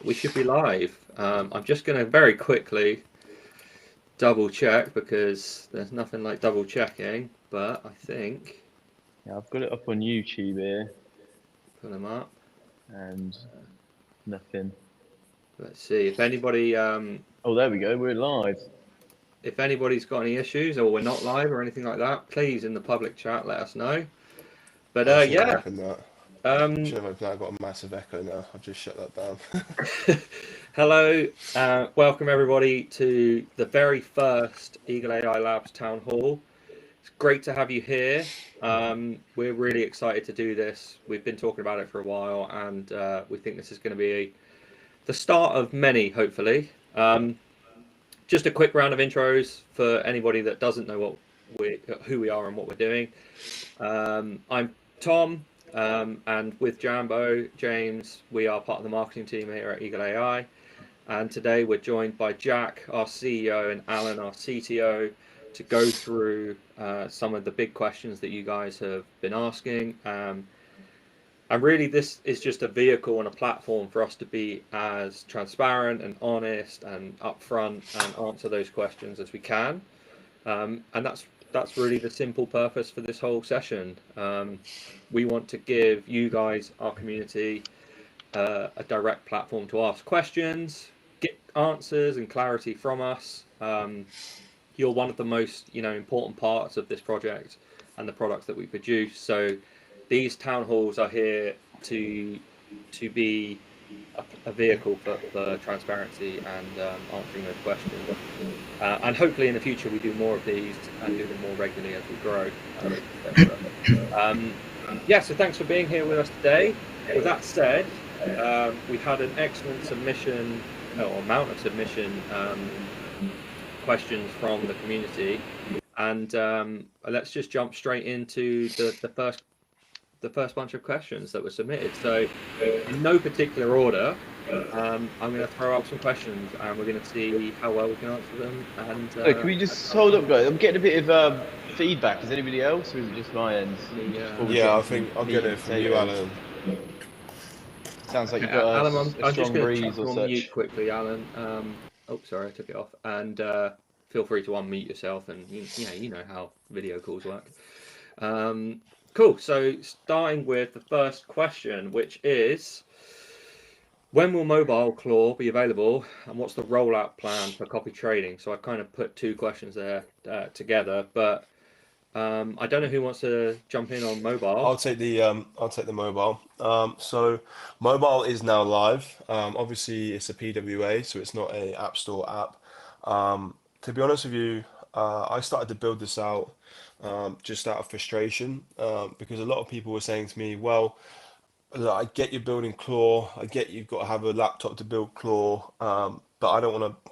we should be live. I'm just going to very quickly double check because there's nothing like double checking. But I think Yeah, I've got it up on YouTube here, put them up. and nothing. Let's see if anybody Oh, there we go. We're live. if anybody's got any issues or we're not live or anything like that. Please in the public chat let us know. But I should have yeah. opened that. Um, Should have opened that. I've got a massive echo now. I've just shut that down. Hello, welcome everybody to the very first Eagle AI Labs Town Hall. It's great to have you here. We're really excited to do this. We've been talking about it for a while, and we think this is going to be the start of many, hopefully. Just a quick round of intros for anybody that doesn't know who we are and what we're doing. I'm Tom, and with Jambo, James, we are part of the marketing team here at Eagle AI. And today we're joined by Jack, our CEO, and Alan, our CTO, to go through some of the big questions that you guys have been asking. And really, this is just a vehicle and a platform for us to be as transparent and honest and upfront and answer those questions as we can. And that's really the simple purpose for this whole session. We want to give you guys, our community, a direct platform to ask questions, get answers and clarity from us. You're one of the most important parts of this project and the products that we produce. So these town halls are here to be a vehicle for transparency and answering those questions. And hopefully in the future we do more of these and do them more regularly as we grow. Yeah, so thanks for being here with us today. With that said, we've had an excellent submission, or amount of submission questions from the community, and let's just jump straight into the first bunch of questions that were submitted. So in no particular order, I'm going to throw up some questions and we're going to see how well we can answer them. And Can we just hold up, guys? I'm getting a bit of feedback. Is anybody else, or is it just my end? Yeah, I think I'll get it from you, Alan. Sounds like okay, you've got Alan, a I'm just strong going to breeze chuck you or on such. mute quickly, Alan. Oh, sorry, I took it off. And feel free to unmute yourself, and you know how video calls work. Cool. So starting with the first question, which is, when will mobile Claw be available, and what's the rollout plan for copy trading? So I've kind of put two questions there together, but I don't know who wants to jump in on mobile. I'll take the mobile. So mobile is now live. Obviously it's a PWA, so it's not a App Store app. To be honest with you, I started to build this out just out of frustration because a lot of people were saying to me, well, look, I get you're building Claw, I get you've got to have a laptop to build Claw, but I don't want to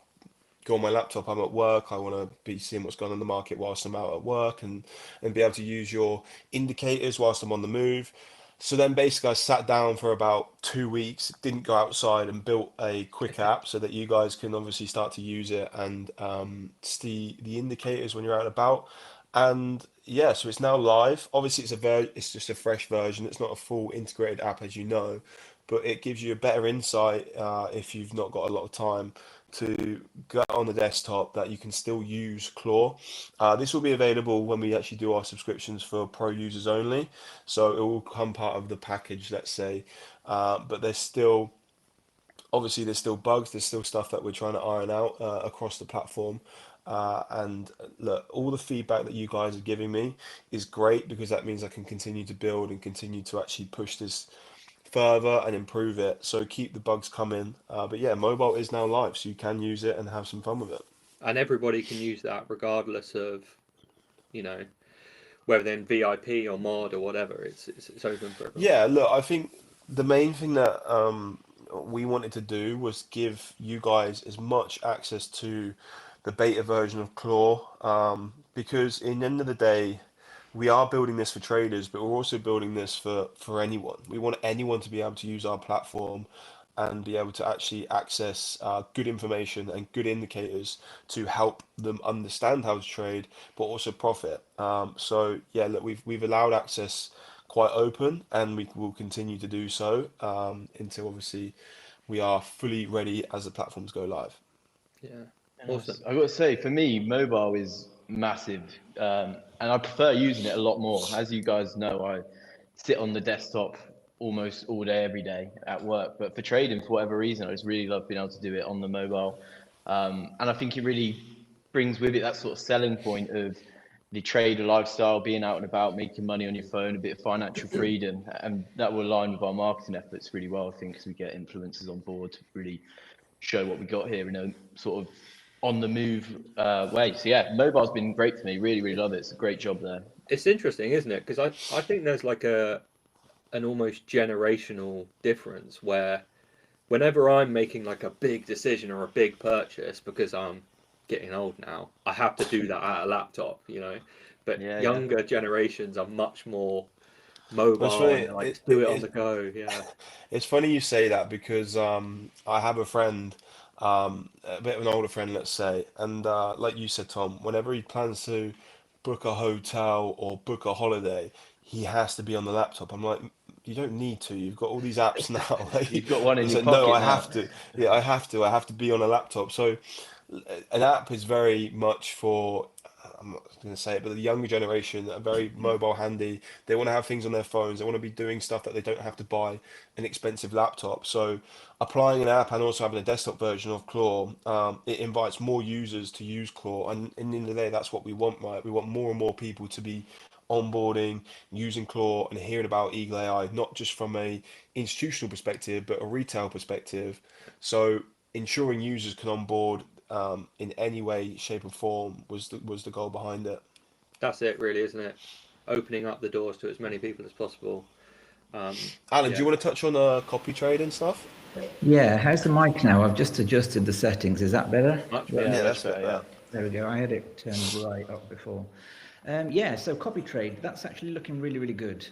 go on my laptop. I'm at work. I want to be seeing what's going on in the market whilst I'm out at work, and be able to use your indicators whilst I'm on the move. So then basically I sat down for about 2 weeks, didn't go outside, and built a quick app so that you guys can obviously start to use it and see the indicators when you're out and about. And yeah, so it's now live. Obviously it's just a fresh version. It's not a full integrated app, as you know, but it gives you a better insight if you've not got a lot of time to go on the desktop, that you can still use Claw. This will be available when we actually do our subscriptions for pro users only. So it will come part of the package, let's say. But there's still bugs, there's still stuff that we're trying to iron out across the platform. And look, all the feedback that you guys are giving me is great, because that means I can continue to build and continue to actually push this further and improve it. So keep the bugs coming. But yeah, mobile is now live, so you can use it and have some fun with it. And everybody can use that regardless of, whether they're in VIP or mod or whatever. It's open for everyone. Yeah, look, I think the main thing that we wanted to do was give you guys as much access to the beta version of Claw, because in the end of the day, we are building this for traders, but we're also building this for anyone. We want anyone to be able to use our platform and be able to actually access good information and good indicators to help them understand how to trade, but also profit. So yeah, look, we've allowed access quite open, and we will continue to do so until obviously we are fully ready as the platforms go live. Yeah. Nice. Awesome. I got to say, for me, mobile is massive, and I prefer using it a lot more. As you guys know, I sit on the desktop almost all day, every day at work. But for trading, for whatever reason, I just really love being able to do it on the mobile. And I think it really brings with it that sort of selling point of the trader lifestyle, being out and about, making money on your phone, a bit of financial freedom, and that will align with our marketing efforts really well. I think because we get influencers on board to really show what we got here in a sort of on the move way. So yeah, mobile's been great for me. Really, really love it. It's a great job there. It's interesting, isn't it? Because I think there's like an almost generational difference where whenever I'm making like a big decision or a big purchase, because I'm getting old now, I have to do that at a laptop, you know. But Yeah, yeah. younger generations are much more Well, it's mobile and funny. they like to do it on the go. Yeah. It's funny you say that because I have a friend, a bit of an older friend, let's say, and like you said, Tom, whenever he plans to book a hotel or book a holiday, he has to be on the laptop. I'm like, you don't need to. You've got all these apps now. Like, You've got one in he's your like, no, pocket I now. have to. Yeah, I have to. I have to be on a laptop. So an app is very much for, I'm not going to say it, but the younger generation that are very mobile handy. They want to have things on their phones. They want to be doing stuff that they don't have to buy an expensive laptop. So applying an app and also having a desktop version of Claw, it invites more users to use Claw. And in the end of the day, that's what we want, right? We want more and more people to be onboarding, using Claw and hearing about Eagle AI, not just from a institutional perspective, but a retail perspective. So ensuring users can onboard in any way, shape, or form was the goal behind it. That's it, really, isn't it? Opening up the doors to as many people as possible. Alan, do Yeah, you want to touch on copy trade and stuff? Yeah, how's the mic now? I've just adjusted the settings. Is that better? much Yeah, Yeah, better. much that's a bit better. Yeah. better. There we go. I had it turned right up before. Yeah, so copy trade, that's actually looking really, really good.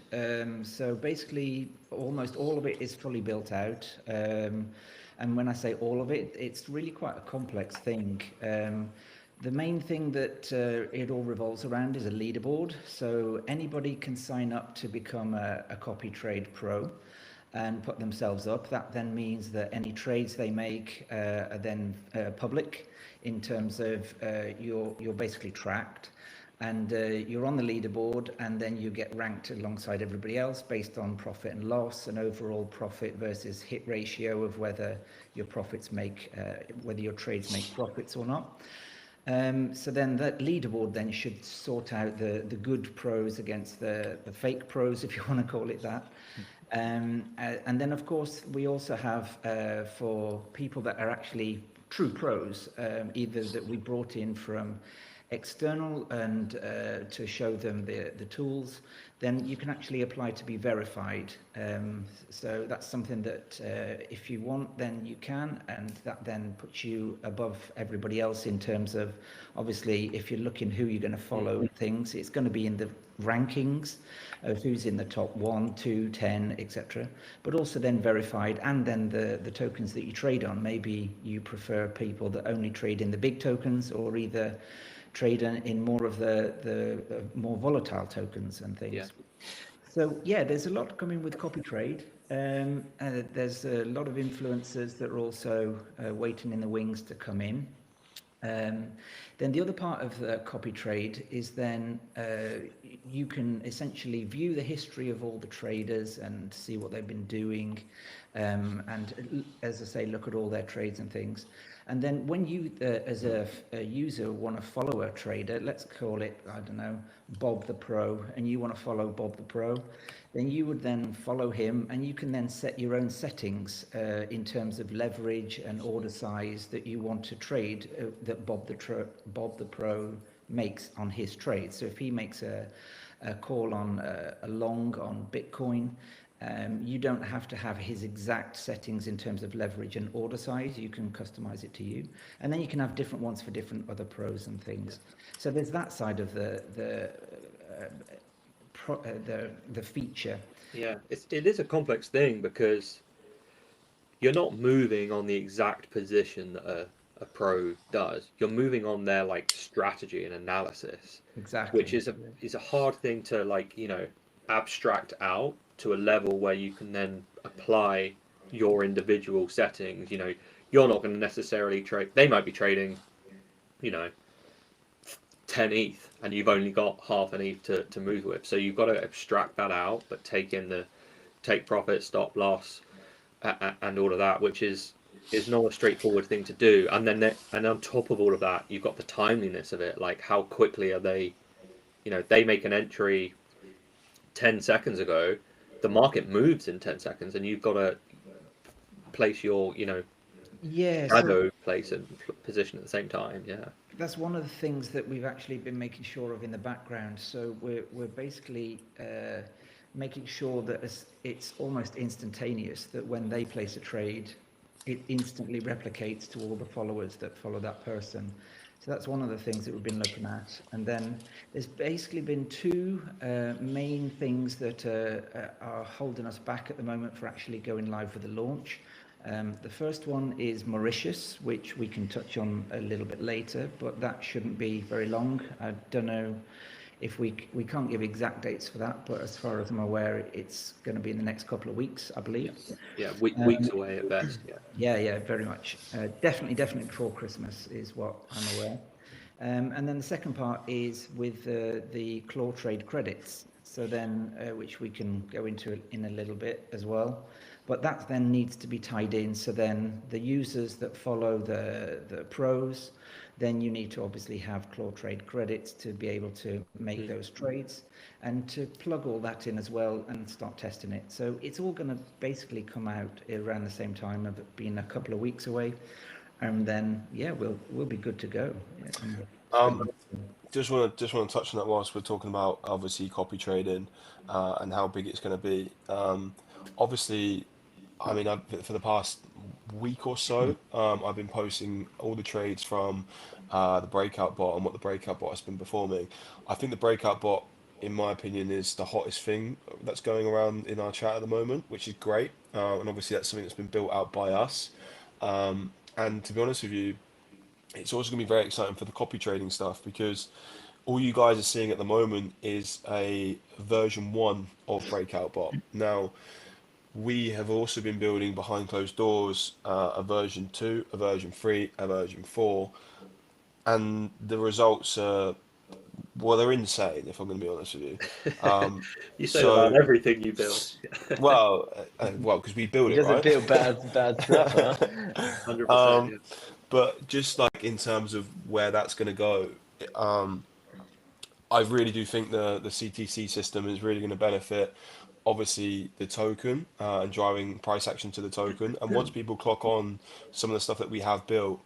So basically, almost all of it is fully built out. And when I say all of it, it's really quite a complex thing. The main thing that it all revolves around is a leaderboard. So anybody can sign up to become a copy trade pro and put themselves up. That then means that any trades they make are then public in terms of you're basically tracked and you're on the leaderboard, and then you get ranked alongside everybody else based on profit and loss and overall profit versus hit ratio of whether your profits make whether your trades make profits or not. So then that leaderboard then should sort out the good pros against the fake pros, if you want to call it that. And then, of course, we also have for people that are actually true pros, either that we brought in from external and to show them the tools, then you can actually apply to be verified. So that's something that if you want, then you can, and that then puts you above everybody else in terms of, obviously, if you're looking who you're going to follow things, it's going to be in the rankings of who's in the top 1, 2, 10, etc. But also then verified, and then the tokens that you trade on. Maybe you prefer people that only trade in the big tokens, or either trade in more of the more volatile tokens and things. Yeah. So yeah, there's a lot coming with copy trade. There's a lot of influencers that are also waiting in the wings to come in. Then the other part of the copy trade is then you can essentially view the history of all the traders and see what they've been doing, and as I say, look at all their trades and things. And then when you, as a user, want to follow a trader, let's call it, I don't know, Bob the Pro, and you want to follow Bob the Pro, then you would then follow him, and you can then set your own settings in terms of leverage and order size that you want to trade that Bob the Pro makes on his trade. So if he makes a call on a long on Bitcoin, you don't have to have his exact settings in terms of leverage and order size. You can customize it to you, and then you can have different ones for different other pros and things. So there's that side of the feature. Yeah, it is a complex thing because you're not moving on the exact position that a pro does. You're moving on their like strategy and analysis, Exactly. which is a hard thing to like abstract out to a level where you can then apply your individual settings. You know, you're not going to necessarily trade. They might be trading, you know, 10 ETH, and you've only got half an ETH to move with. So you've got to abstract that out, but take profit, stop loss, and all of that, which is not a straightforward thing to do. And then and on top of all of that, you've got the timeliness of it. Like, how quickly are they? You know, they make an entry 10 seconds ago, the market moves in 10 seconds, and you've got to place your, you know, Yeah, shadow place and position at the same time. Yeah. that's one of the things that we've actually been making sure of in the background. So we're basically making sure that it's almost instantaneous, that when they place a trade, it instantly replicates to all the followers that follow that person. So that's one of the things that we've been looking at. And then there's basically been two main things that are holding us back at the moment for actually going live with the launch. The first one is Mauritius, which we can touch on a little bit later, but that shouldn't be very long. I don't know if we can't give exact dates for that, but as far as I'm aware, it's going to be in the next couple of weeks, I believe. Yeah, weeks away at best. Yeah, very much. Definitely before Christmas is what I'm aware. And then the second part is with the Claw Trade credits. So then, which we can go into in a little bit as well. But that then needs to be tied in. So then the users that follow the pros, then you need to obviously have Claw Trade credits to be able to make those trades and to plug all that in as well and start testing it. So it's all going to basically come out around the same time of it being a couple of weeks away. And then, yeah, we'll be good to go. Just want to touch on that whilst we're talking about obviously copy trading and how big it's going to be. Obviously, I mean, for the past week or so, I've been posting all the trades from the breakout bot and what the breakout bot has been performing. I think the breakout bot, in my opinion, is the hottest thing that's going around in our chat at the moment, which is great. And obviously, that's something that's been built out by us. And to be honest with you, it's also going to be very exciting for the copy trading stuff, because all you guys are seeing at the moment is a version 1 of Breakout Bot. Now, we have also been building behind closed doors a version 2, a version 3, a version 4, and the results are, well, they're insane, if I'm going to be honest with you. You say about everything you build. Well, because we build He it, doesn't right? build bad stuff, huh? 100%. But just like in terms of where that's going to go, I really do think the CTC system is really going to benefit, obviously, the token and driving price action to the token. And once people clock on some of the stuff that we have built,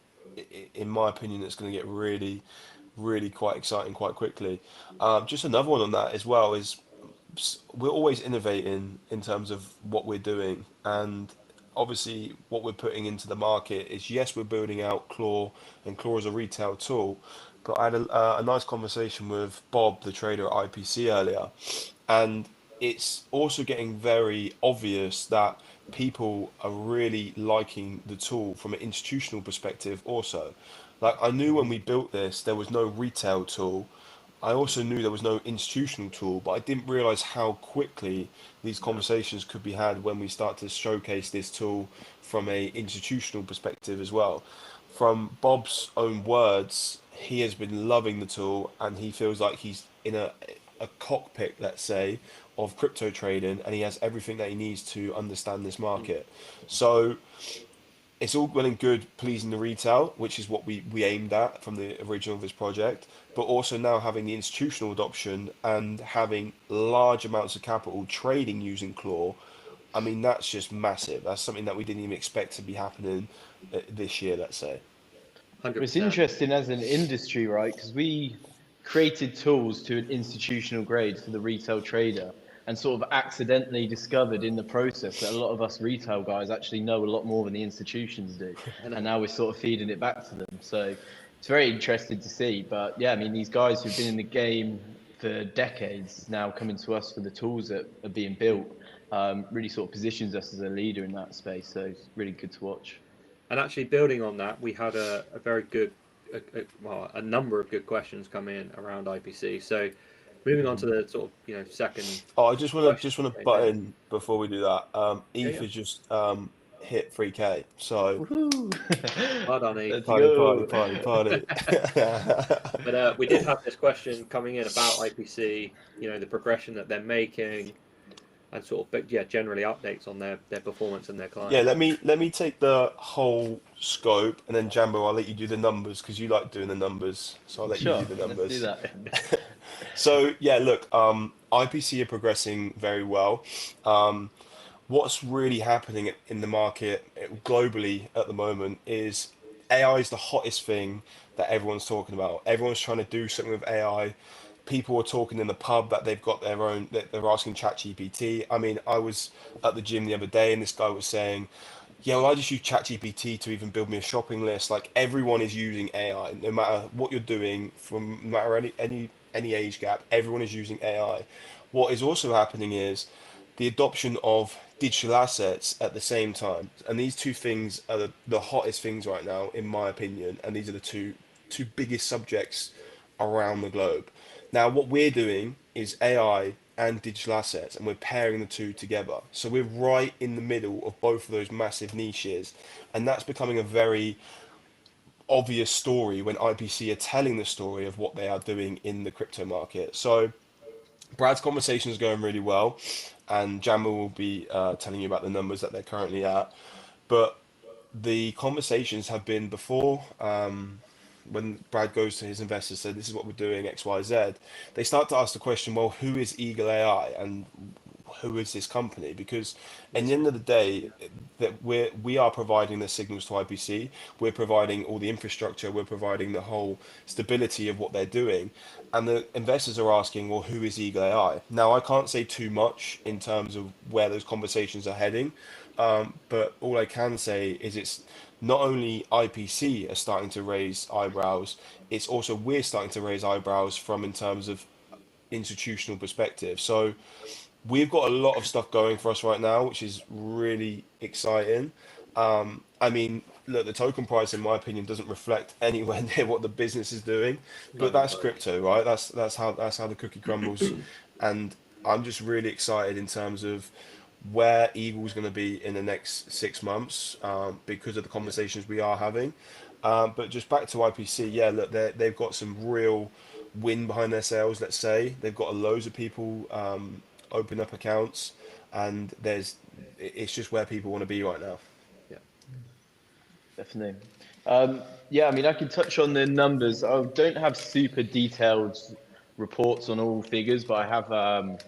in my opinion, it's going to get really, really quite exciting quite quickly. Just another one on that as well is we're always innovating in terms of what we're doing. And obviously, what we're putting into the market is, yes, we're building out Claw, and Claw is a retail tool. But I had a nice conversation with Bob, the trader at IPC earlier, and it's also getting very obvious that people are really liking the tool from an institutional perspective also. Like, I knew when we built this, there was no retail tool. I also knew there was no institutional tool, but I didn't realize how quickly these conversations could be had when we start to showcase this tool from a institutional perspective as well. From Bob's own words, he has been loving the tool, and he feels like he's in a cockpit, let's say, of crypto trading, and he has everything that he needs to understand this market. So it's all well and good pleasing the retail, which is what we aimed at from the original of this project, but also now having the institutional adoption and having large amounts of capital trading using Claw. I mean, that's just massive. That's something that we didn't even expect to be happening this year, let's say. 100%. It's interesting as an industry, right? Because we created tools to an institutional grade for the retail trader, and sort of accidentally discovered in the process that a lot of us retail guys actually know a lot more than the institutions do. And now we're sort of feeding it back to them. So it's very interesting to see. But yeah, I mean, these guys who've been in the game for decades now coming to us for the tools that are being built really sort of positions us as a leader in that space. So it's really good to watch. And actually, building on that, we had a very good, a number of good questions come in around IPC. So, moving on to the sort of second. Oh, I just want to question. butt in before we do that. Eth Yeah. is just hit 3K. So Well done, Eve. Let's party, go. party, party, party. But we did have this question coming in about IPC, the progression that they're making, and sort of, but yeah, generally updates on their performance and their Yeah, clients. let me take the whole scope, and then Jambo, I'll let you do the numbers because you like doing the numbers. So I'll let you do Sure, the let's do numbers. that. So yeah, look, IPC are progressing very well. What's really happening in the market globally at the moment is AI is the hottest thing that everyone's talking about. Everyone's trying to do something with AI. People are talking in the pub that they've got their own, that they're asking ChatGPT. I mean, I was at the gym the other day and this guy was saying, yeah, well, I just use ChatGPT to even build me a shopping list. Like everyone is using AI, no matter what you're doing, from no matter any age gap, everyone is using AI. What is also happening is the adoption of digital assets at the same time, and these two things are the hottest things right now, in my opinion. And these are the two biggest subjects around the globe. Now, what we're doing is AI and digital assets, and we're pairing the two together. So we're right in the middle of both of those massive niches, and that's becoming a very obvious story when IPC are telling the story of what they are doing in the crypto market. So Brad's conversation is going really well, and Jammer will be telling you about the numbers that they're currently at. But the conversations have been before, when Brad goes to his investors, so this is what we're doing, X, Y, Z. They start to ask the question, well, who is Eagle AI and who is this company? Because at the end of the day, that we are providing the signals to IPC, we're providing all the infrastructure, we're providing the whole stability of what they're doing, and the investors are asking, well, who is Eagle AI? Now, I can't say too much in terms of where those conversations are heading, but all I can say is it's not only IPC are starting to raise eyebrows, it's also we're starting to raise eyebrows from in terms of institutional perspective. So we've got a lot of stuff going for us right now, which is really exciting. I mean, look, the token price, in my opinion, doesn't reflect anywhere near what the business is doing, but Not even that's close. crypto, right? That's how the cookie crumbles, and I'm just really excited in terms of where Eagle's going to be in the next 6 months, because of the Yeah. conversations we are having. But just back to IPC, yeah, look, they've got some real wind behind their sails, let's say. They've got loads of people open up accounts, and it's just where people want to be right now. Yeah. Definitely. Yeah, I mean, I can touch on the numbers. I don't have super detailed reports on all figures, but I have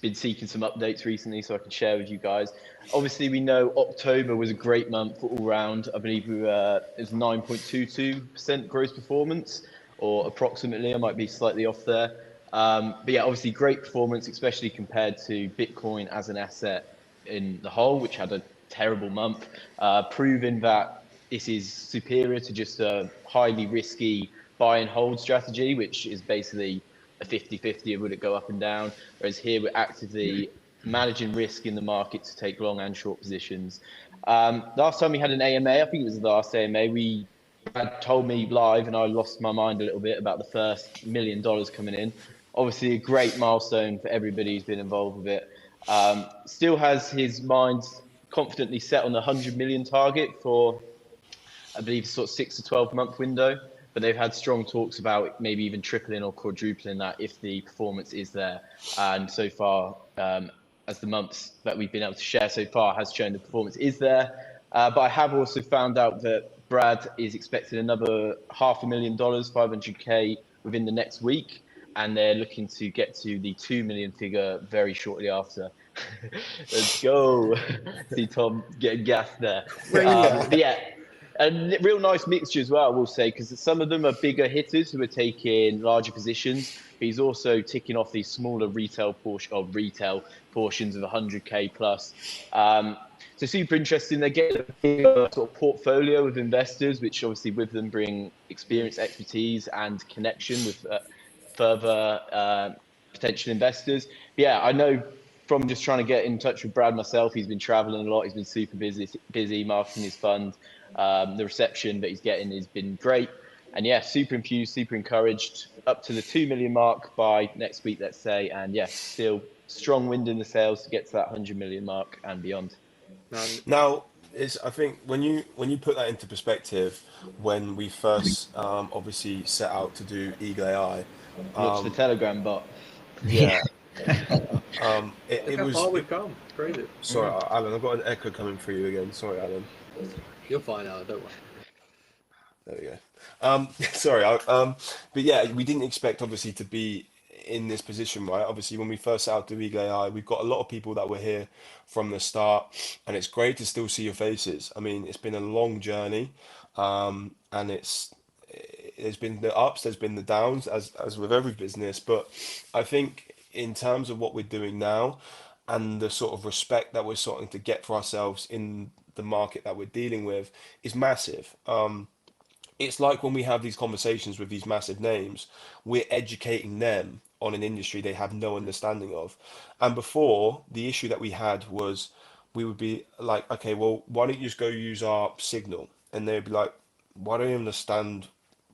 been seeking some updates recently so I can share with you guys. Obviously, we know October was a great month all round. I believe it was 9.22% gross performance, or approximately. I might be slightly off there. But yeah, obviously great performance, especially compared to Bitcoin as an asset in the whole, which had a terrible month, proving that this is superior to just a highly risky buy and hold strategy, which is basically a 50-50 of would it go up and down. Whereas here we're actively managing risk in the market to take long and short positions. Last time we had an AMA, I think it was the last AMA, Brad told me live, and I lost my mind a little bit about the first $1 million coming in. Obviously, a great milestone for everybody who's been involved with it. Still has his mind confidently set on the 100 million target for, I believe, sort of 6 to 12 month window. But they've had strong talks about maybe even tripling or quadrupling that if the performance is there. And so far, as the months that we've been able to share so far has shown the performance is there. But I have also found out that Brad is expecting another $500,000, 500K within the next week. And they're looking to get to the 2 million figure very shortly after. Let's go. See Tom getting gassed there. But yeah, a real nice mixture as well, I will say, because some of them are bigger hitters who are taking larger positions, but he's also ticking off these smaller retail portions of 100K plus. So super interesting. They get a bigger sort of portfolio of investors, which obviously with them bring experience, expertise, and connection with further potential investors. But yeah, I know from just trying to get in touch with Brad myself, he's been traveling a lot. He's been super busy marketing his fund. The reception that he's getting has been great. And yeah, super infused, super encouraged, up to the 2 million mark by next week, let's say. And yeah, still strong wind in the sails to get to that 100 million mark and beyond. Man, Now, I think when you put that into perspective, when we first obviously set out to do Eagle AI, Watch the um, Telegram bot. yeah, look it how was. far we've come. It's crazy. Sorry, Alan, I've got an echo coming through you again. Sorry, Alan. You'll find out. Don't worry. There we go. Sorry, but yeah, we didn't expect obviously to be in this position, right? Obviously, when we first set out to Eagle AI, we've got a lot of people that were here from the start, and it's great to still see your faces. I mean, it's been a long journey, and there's been the ups, there's been the downs, as with every business. But I think in terms of what we're doing now, and the sort of respect that we're starting to get for ourselves in the market that we're dealing with is massive. It's like when we have these conversations with these massive names, we're educating them on an industry they have no understanding of. And before, the issue that we had was we would be like, okay, well, why don't you just go use our signal? And they'd be like, why don't you understand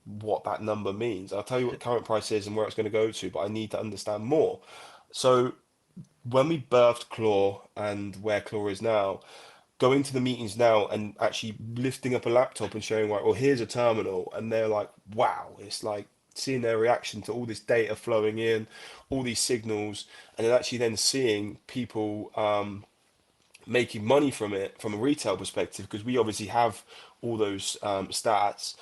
what that number means? I'll tell you what the current price is and where it's going to go to, but I need to understand more. So when we birthed Claw and where Claw is now, going to the meetings now and actually lifting up a laptop and showing like, well, here's a terminal, and they're like, wow, it's like seeing their reaction to all this data flowing in, all these signals, and then actually then seeing people making money from it from a retail perspective, because we obviously have all those stats.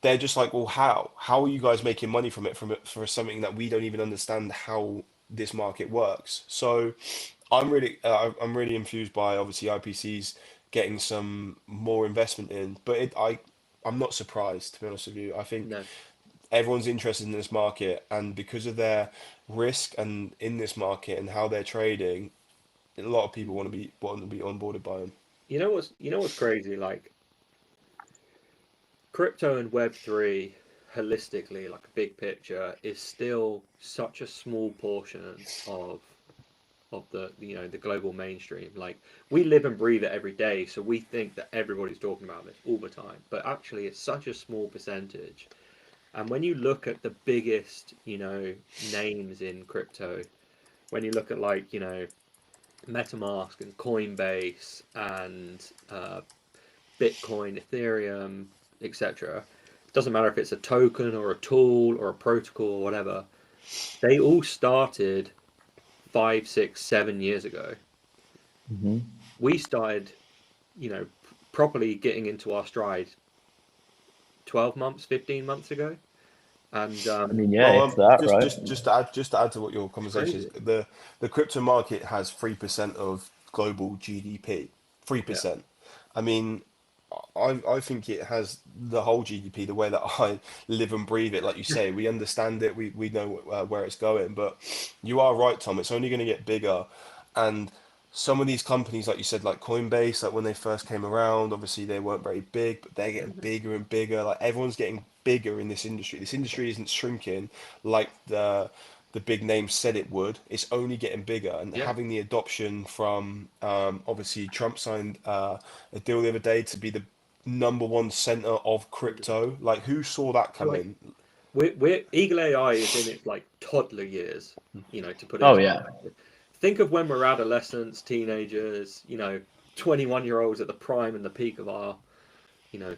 They're just like, well, how are you guys making money from it for something that we don't even understand how this market works? So I'm really infused by obviously IPCs getting some more investment in, but I'm not surprised, to be honest with you. I think No. everyone's interested in this market, and because of their risk and in this market and how they're trading, a lot of people want to be onboarded by them. You know what's crazy? Like crypto and Web3 holistically, like a big picture, is still such a small portion of the global mainstream. Like we live and breathe it every day, so we think that everybody's talking about this all the time, but actually it's such a small percentage. And when you look at the biggest names in crypto, when you look at like MetaMask and Coinbase and Bitcoin, Ethereum, etc., doesn't matter if it's a token or a tool or a protocol or whatever, they all started 5, 6, 7 years ago. We started, properly getting into our stride 12 months, 15 months ago. And I mean, yeah, Well, it's that, just right? just to add to what your it's conversation is, crazy. the crypto market has 3% of global GDP. Yeah. 3%. I mean, I think it has the whole GDP, the way that I live and breathe it. Like you say, we understand it, we know where it's going. But you are right, Tom. It's only going to get bigger, and some of these companies, like you said, like Coinbase, like when they first came around, obviously they weren't very big, but they're getting bigger and bigger. Like everyone's getting bigger in this industry. This industry isn't shrinking like the big names said it would. It's only getting bigger, and Yeah. having the adoption from obviously Trump signed a deal the other day to be the number one center of crypto. Like who saw that Like coming? we're Eagle AI is in its like toddler years, to put it Oh into yeah, perspective. Think of when we're adolescents, teenagers, 21-year-olds at the prime and the peak of our, you know,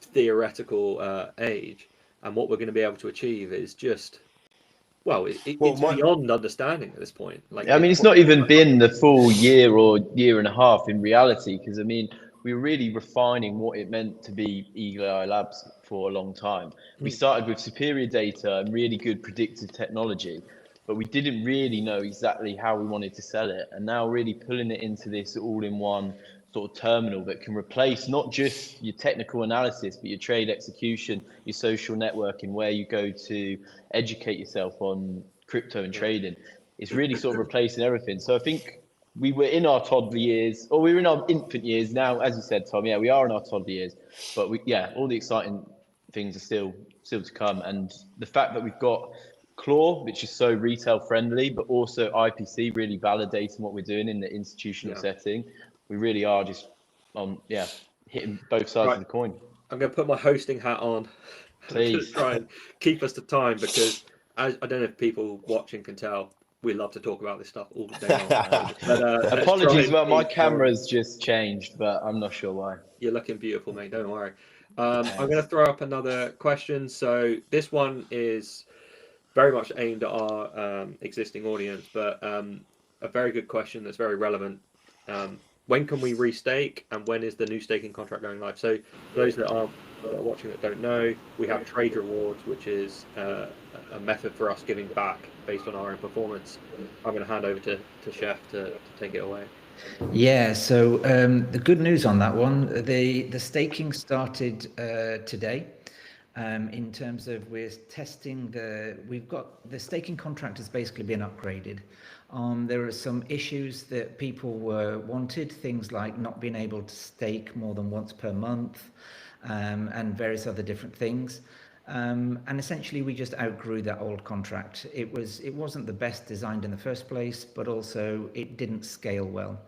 theoretical age, and what we're going to be able to achieve is just, well, Well, it's my beyond understanding at this point. Like I mean, it's not even been the full year or year and a half in reality, because I mean, we were really refining what it meant to be Eagle AI Labs for a long time. We started with superior data and really good predictive technology, but we didn't really know exactly how we wanted to sell it. And now, really pulling it into this all-in-one sort of terminal that can replace not just your technical analysis, but your trade execution, your social networking, where you go to educate yourself on crypto and trading. It's really sort of replacing everything. So I think we were in our toddler years, or we were in our infant years. Now, as you said, Tom, yeah, we are in our toddler years. But all the exciting things are still to come. And the fact that we've got Claw, which is so retail friendly, but also IPC really validating what we're doing in the institutional Yeah. setting. We really are just hitting both sides Right. of the coin. I'm going to put my hosting hat on to Please. try and keep us to time, because I don't know if people watching can tell, we love to talk about this stuff all day long. But, let's Apologies, try well, my and keep, camera's just changed, but I'm not sure why. You're looking beautiful, mate. Don't worry. I'm going to throw up another question. So this one is very much aimed at our existing audience, but a very good question that's very relevant. When can we restake, and when is the new staking contract going live? So for those that are watching that don't know, we have trade rewards, which is a method for us giving back based on our own performance. I'm going to hand over to Chef to take it away. Yeah, so the good news on that one, the staking started today. In terms of we're testing we've got the staking contract has basically been upgraded. There are some issues that people wanted, things like not being able to stake more than once per month, and various other different things. And essentially we just outgrew that old contract. It wasn't the best designed in the first place, but also it didn't scale well.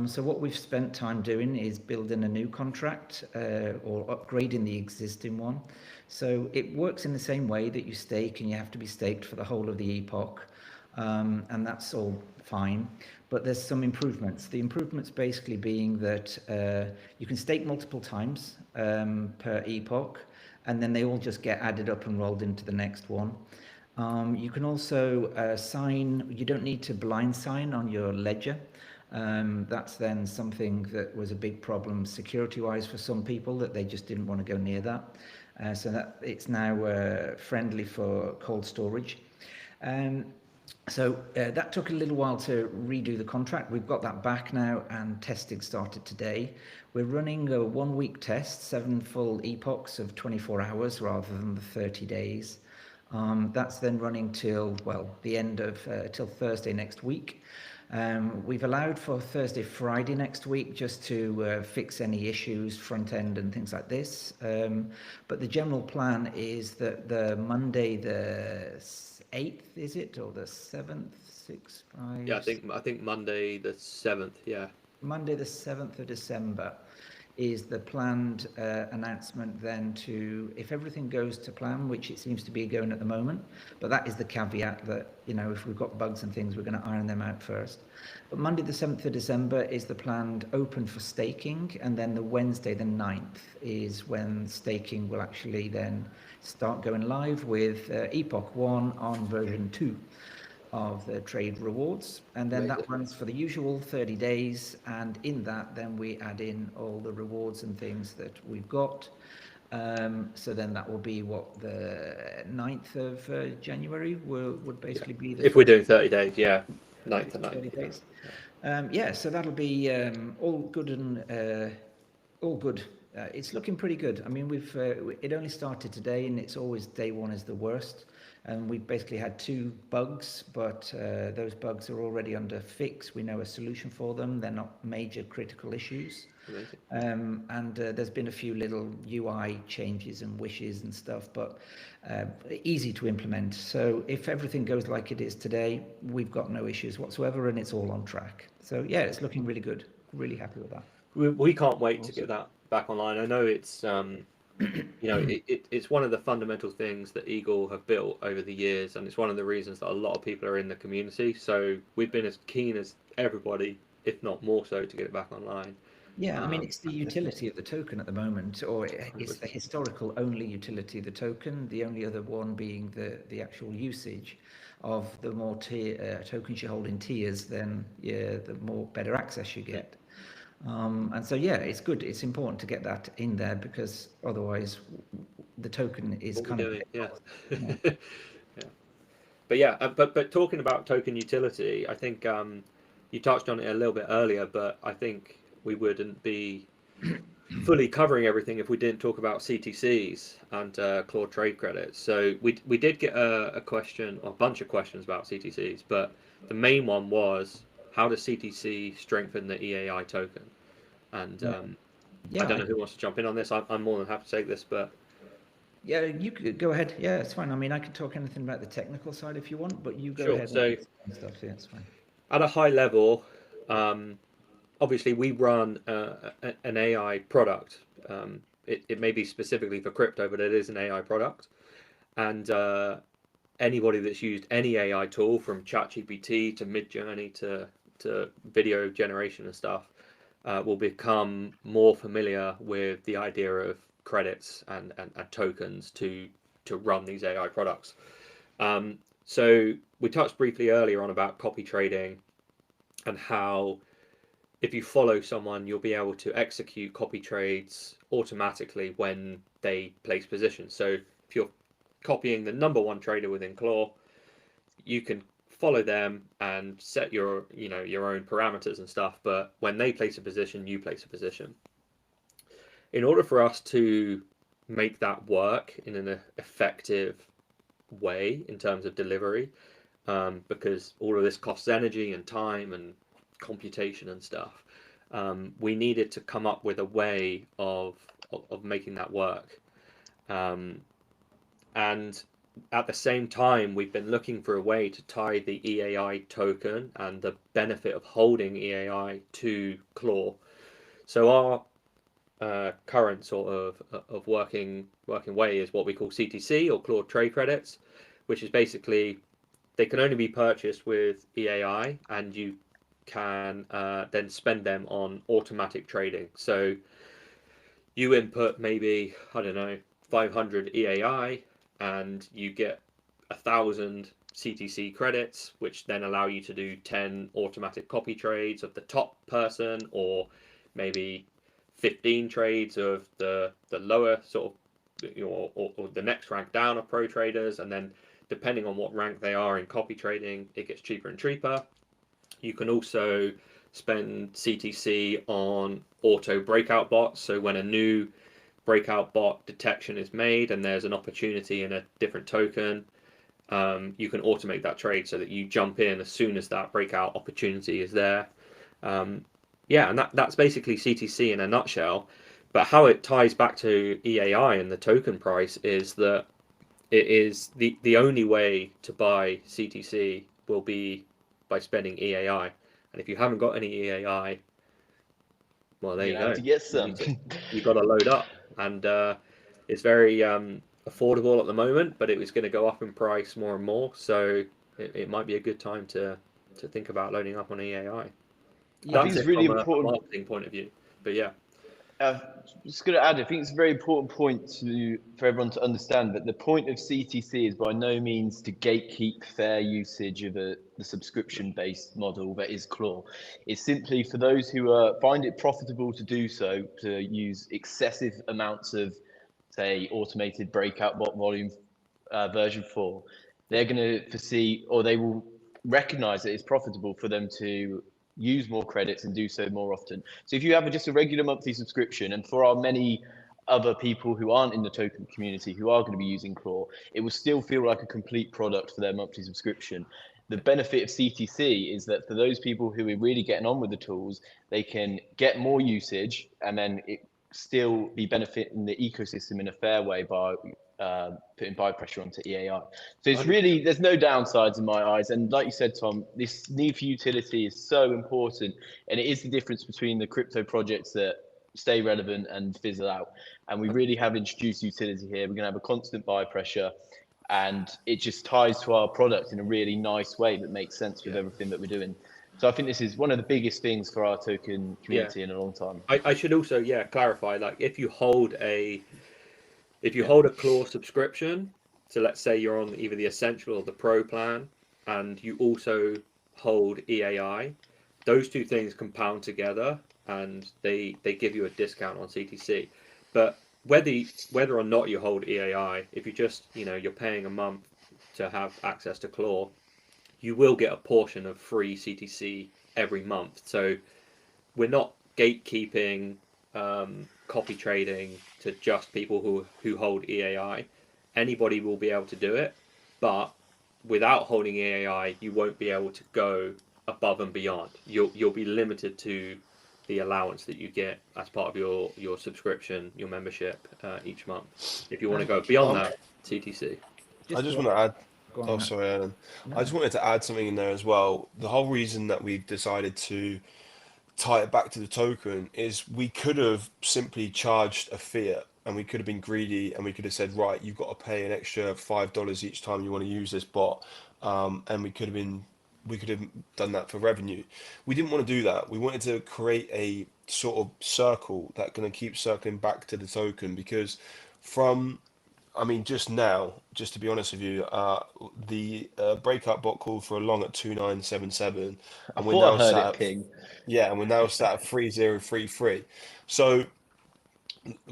So what we've spent time doing is building a new contract or upgrading the existing one. So it works in the same way that you stake, and you have to be staked for the whole of the epoch. And that's all fine, but there's some improvements. The improvements basically being that you can stake multiple times per epoch, and then they all just get added up and rolled into the next one. You can also sign, you don't need to blind sign on your ledger. That's then something that was a big problem security-wise for some people, that they just didn't want to go near that. So that it's now friendly for cold storage. So that took a little while to redo the contract. We've got that back now, and testing started today. We're running a 1 week test, 7 full epochs of 24 hours rather than the 30 days. That's then running till, well, the end of, till Thursday next week. We've allowed for Thursday, Friday next week just to fix any issues, front end and things like this. But the general plan is that the Monday, the 8th, is it, or the 7th, 6, 5? Yeah, I think Monday the 7th. Yeah. Monday the 7th of December is the planned announcement then to, if everything goes to plan, which it seems to be going at the moment, but that is the caveat that, you know, if we've got bugs and things, we're going to iron them out first. But Monday the 7th of December is the planned open for staking, and then the Wednesday the 9th is when staking will actually then start going live with Epoch 1 on version 2 of the trade rewards, and then that runs for the usual 30 days, and in that then we add in all the rewards and things that we've got. So then that will be what, the 9th of January would basically be the, if we're doing 30 days, yeah, 9th to 30 9th. days. Yeah, so that'll be all good and all good. It's looking pretty good. I mean, it only started today, and it's always day one is the worst. And we've basically had 2 bugs, but those bugs are already under fix. We know a solution for them. They're not major critical issues. And there's been a few little UI changes and wishes and stuff, but easy to implement. So if everything goes like it is today, we've got no issues whatsoever, and it's all on track. So yeah, it's looking really good. Really happy with that. We can't wait to get that back online. I know it's you know, it's one of the fundamental things that Eagle have built over the years, and it's one of the reasons that a lot of people are in the community. So we've been as keen as everybody, if not more so, to get it back online. Yeah, I mean, it's the utility of the token at the moment, or it's the historical only utility of the token, the only other one being the actual usage of the more tokens you hold in tiers, then yeah, the more better access you get. And so, yeah, it's good. It's important to get that in there, because otherwise the token is kind of... Yeah. Yeah. But yeah, but talking about token utility, I think you touched on it a little bit earlier, but I think we wouldn't be fully covering everything if we didn't talk about CTCs and Claude trade credits. So we did get a question, or a bunch of questions about CTCs, but the main one was, how does CTC strengthen the EAI token? And I don't know who wants to jump in on this. I'm more than happy to take this, but yeah, you could go ahead. Yeah, it's fine. I mean, I could talk anything about the technical side if you want, but you go ahead. So stuff. Yeah, it's fine. At a high level, obviously we run an AI product. It may be specifically for crypto, but it is an AI product, and anybody that's used any AI tool from ChatGPT to Midjourney to video generation and stuff will become more familiar with the idea of credits and tokens to run these AI products. So we touched briefly earlier on about copy trading and how if you follow someone, you'll be able to execute copy trades automatically when they place positions. So if you're copying the number one trader within Claw, you can follow them and set your own parameters and stuff, but when they place a position, you place a position. In order for us to make that work in an effective way in terms of delivery, because all of this costs energy and time and computation and stuff, we needed to come up with a way of making that work. And at the same time, we've been looking for a way to tie the EAI token and the benefit of holding EAI to Claw. So our current sort of working way is what we call CTC, or Claw Trade Credits, which is basically they can only be purchased with EAI, and you can then spend them on automatic trading. So you input maybe, I don't know, 500 EAI, and you get 1,000 CTC credits, which then allow you to do 10 automatic copy trades of the top person, or maybe 15 trades of the lower sort of, or the next rank down of pro traders. And then depending on what rank they are in copy trading, it gets cheaper and cheaper. You can also spend CTC on auto breakout bots. So when a new breakout bot detection is made and there's an opportunity in a different token, you can automate that trade so that you jump in as soon as that breakout opportunity is there. Yeah, and that's basically CTC in a nutshell. But how it ties back to EAI and the token price is that it is the only way to buy CTC will be by spending EAI. And if you haven't got any EAI, well, there you go. To get some. You've got to load up. And it's very affordable at the moment, but it was going to go up in price more and more. So it might be a good time to think about loading up on EAI. I think it's really important from a marketing point of view. But yeah. Just going to add, I think it's a very important point for everyone to understand that the point of CTC is by no means to gatekeep fair usage of the subscription-based model that is Claw. It's simply for those who find it profitable to do so, to use excessive amounts of, say, automated breakout bot volume version 4. They're going to foresee, or they will recognize that it's profitable for them to use more credits and do so more often. So if you have just a regular monthly subscription, and for our many other people who aren't in the token community who are going to be using Claw, it will still feel like a complete product for their monthly subscription. The benefit of CTC is that for those people who are really getting on with the tools, they can get more usage and then it still be benefiting the ecosystem in a fair way by putting buy pressure onto EAI. So it's really, there's no downsides in my eyes. And like you said, Tom, this need for utility is so important. And it is the difference between the crypto projects that stay relevant and fizzle out. And we really have introduced utility here. We're going to have a constant buy pressure, and it just ties to our product in a really nice way that makes sense with everything that we're doing. So I think this is one of the biggest things for our token community in a long time. I should also clarify, like if you hold a Claw subscription, so let's say you're on either the Essential or the Pro plan, and you also hold EAI, those two things compound together and they give you a discount on CTC. But whether or not you hold EAI, if you just, you're paying a month to have access to Claw, you will get a portion of free CTC every month. So we're not gatekeeping copy trading to just people who hold EAI. Anybody will be able to do it, but without holding EAI, you won't be able to go above and beyond. You'll be limited to the allowance that you get as part of your subscription, your membership each month. If you want to go beyond that, CTC. I just want to add. Oh, sorry, Alan. I just wanted to add something in there as well. The whole reason that we've decided to tie it back to the token is we could have simply charged a fiat and we could have been greedy and we could have said, right, you've got to pay an extra $5 each time you want to use this bot. And we could have done that for revenue. We didn't want to do that. We wanted to create a sort of circle that going to keep circling back to the token because from I mean, just now, just to be honest with you, the breakout bot called for a long at 2977, I and we're thought I now heard it sat at ping. yeah, and we're now sat at 3033. So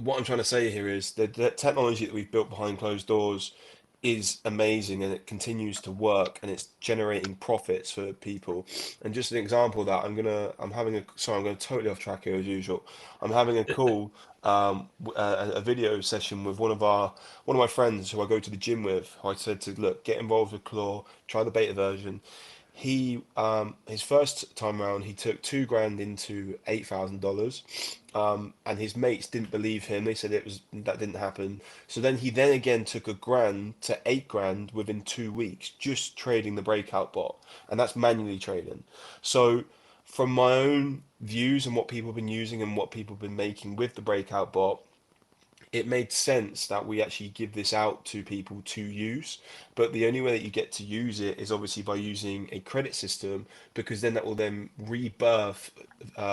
what I'm trying to say here is the technology that we've built behind closed doors is amazing and it continues to work and it's generating profits for people. And just an example of that, I'm going totally off track here as usual. I'm having a call, a video session with one of my friends who I go to the gym with. Who I said to look, get involved with Claw, try the beta version. His first time around, he took 2 grand into $8,000, and his mates didn't believe him. They said that didn't happen. So then he again took 1 grand to 8 grand within 2 weeks, just trading the breakout bot, and that's manually trading. So from my own views and what people have been using and what people have been making with the breakout bot, it made sense that we actually give this out to people to use. But the only way that you get to use it is obviously by using a credit system, because then that will then rebirth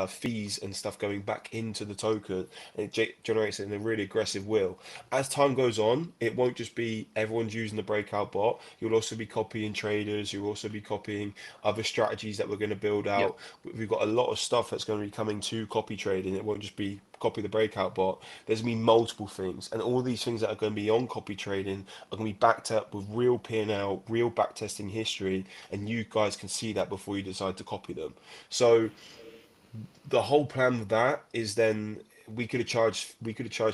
fees and stuff going back into the token, and it generates it in a really aggressive will. As time goes on, it won't just be everyone's using the breakout bot. You'll also be copying traders. You'll also be copying other strategies that we're going to build Yep. out. We've got a lot of stuff that's going to be coming to copy trading. It won't just be copy the breakout bot. There's going to be multiple things, and all these things that are going to be on copy trading are going to be backed up with real P&L, real backtesting history, and you guys can see that before you decide to copy them. So the whole plan with that is then we could have charged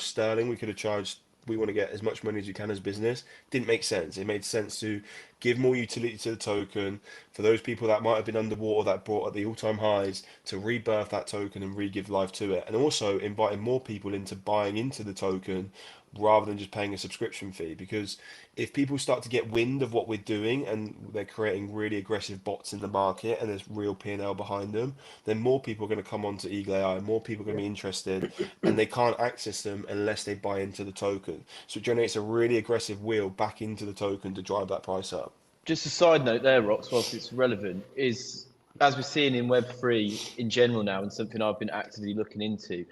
sterling, we want to get as much money as we can as business. Didn't make sense. It made sense to give more utility to the token for those people that might have been underwater that brought at the all-time highs, to rebirth that token and re-give life to it, and also inviting more people into buying into the token rather than just paying a subscription fee. Because if people start to get wind of what we're doing and they're creating really aggressive bots in the market and there's real P&L behind them, then more people are going to come onto Eagle AI, more people are going to be interested, and they can't access them unless they buy into the token. So it generates a really aggressive wheel back into the token to drive that price up. Just a side note there, Rox, whilst it's relevant, is as we're seeing in Web3 in general now, and something I've been actively looking into,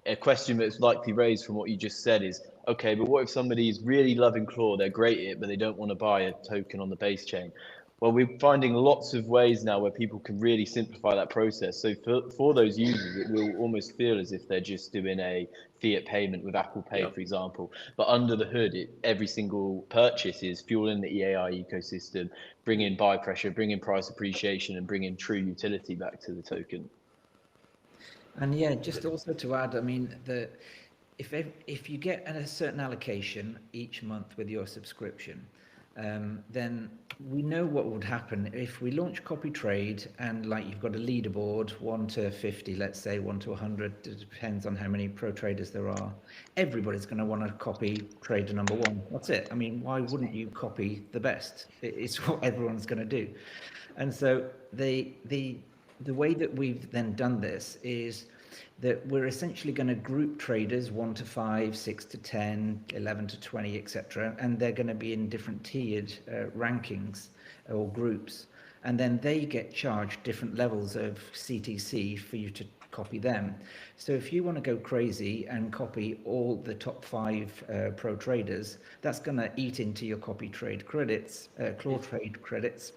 a question that's likely raised from what you just said is, okay, but what if somebody is really loving Claw, they're great at it, but they don't want to buy a token on the base chain? Well, we're finding lots of ways now where people can really simplify that process. So for those users, it will almost feel as if they're just doing a fiat payment with Apple Pay, Yep. for example. But under the hood, every single purchase is fueling the EAI ecosystem, bringing buy pressure, bringing price appreciation, and bringing true utility back to the token. And yeah, just also to add, I mean, if you get a certain allocation each month with your subscription, then we know what would happen if we launch copy trade and like you've got a leaderboard 1 to 50, let's say 1 to 100, it depends on how many pro traders there are. Everybody's going to want to copy trader number 1. That's it. I mean, why wouldn't you copy the best? It's what everyone's going to do. And so the way that we've then done this is that we're essentially going to group traders 1 to 5, 6 to 10, 11 to 20, etc. And they're going to be in different tiered rankings or groups. And then they get charged different levels of CTC for you to copy them. So if you want to go crazy and copy all the top 5 pro traders, that's going to eat into your copy trade credits, Claw trade credits.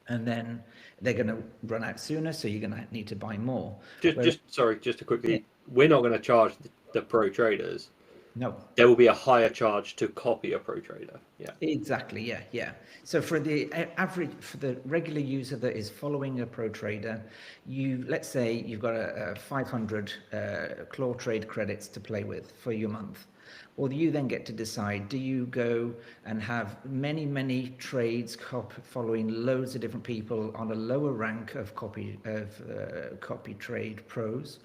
And then they're going to run out sooner, so you're going to need to buy more. Just to quickly, we're not going to charge the pro traders. No. There will be a higher charge to copy a pro trader. Yeah. Exactly. Yeah. So for the regular user that is following a pro trader, let's say you've got a 500 Claw trade credits to play with for your month. Well, you then get to decide, do you go and have many trades following loads of different people on a lower rank of copy trade pros,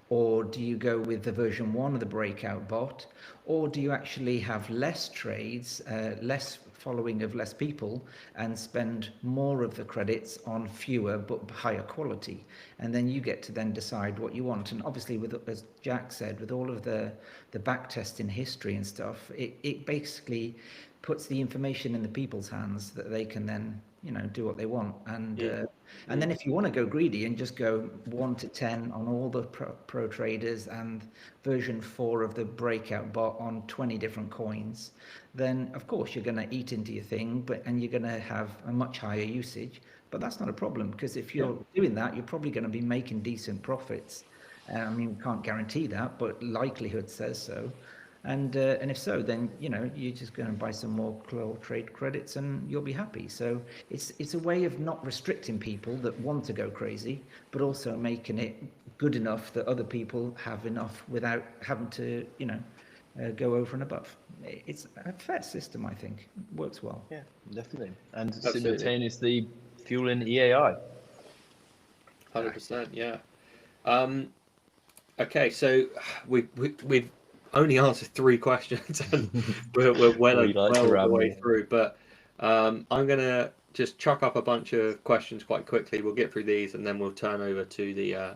or do you go with the version 1 of the breakout bot, or do you actually have less trades, less following of less people and spend more of the credits on fewer but higher quality, and then you get to then decide what you want. And obviously, with, as Jack said, with all of the back testing history and stuff, it basically puts the information in the people's hands that they can then, you know, do what they want. And then if you want to go greedy and just go 1 to 10 on all the pro traders and version 4 of the breakout bot on 20 different coins, then of course you're going to eat into your thing, and you're going to have a much higher usage. But that's not a problem, because if you're doing that, you're probably going to be making decent profits. I mean, we can't guarantee that, but likelihood says so. And if so, then, you know, you're just going to buy some more Claw trade credits and you'll be happy. So it's a way of not restricting people that want to go crazy, but also making it good enough that other people have enough without having to, you know, go over and above. It's a fair system, I think. It works well. Yeah, definitely. And Absolutely. simultaneously fueling EAI. 100%, yeah. Okay, so we've only answered 3 questions and we're well the way through, but I'm gonna just chuck up a bunch of questions quite quickly. We'll get through these and then we'll turn over to the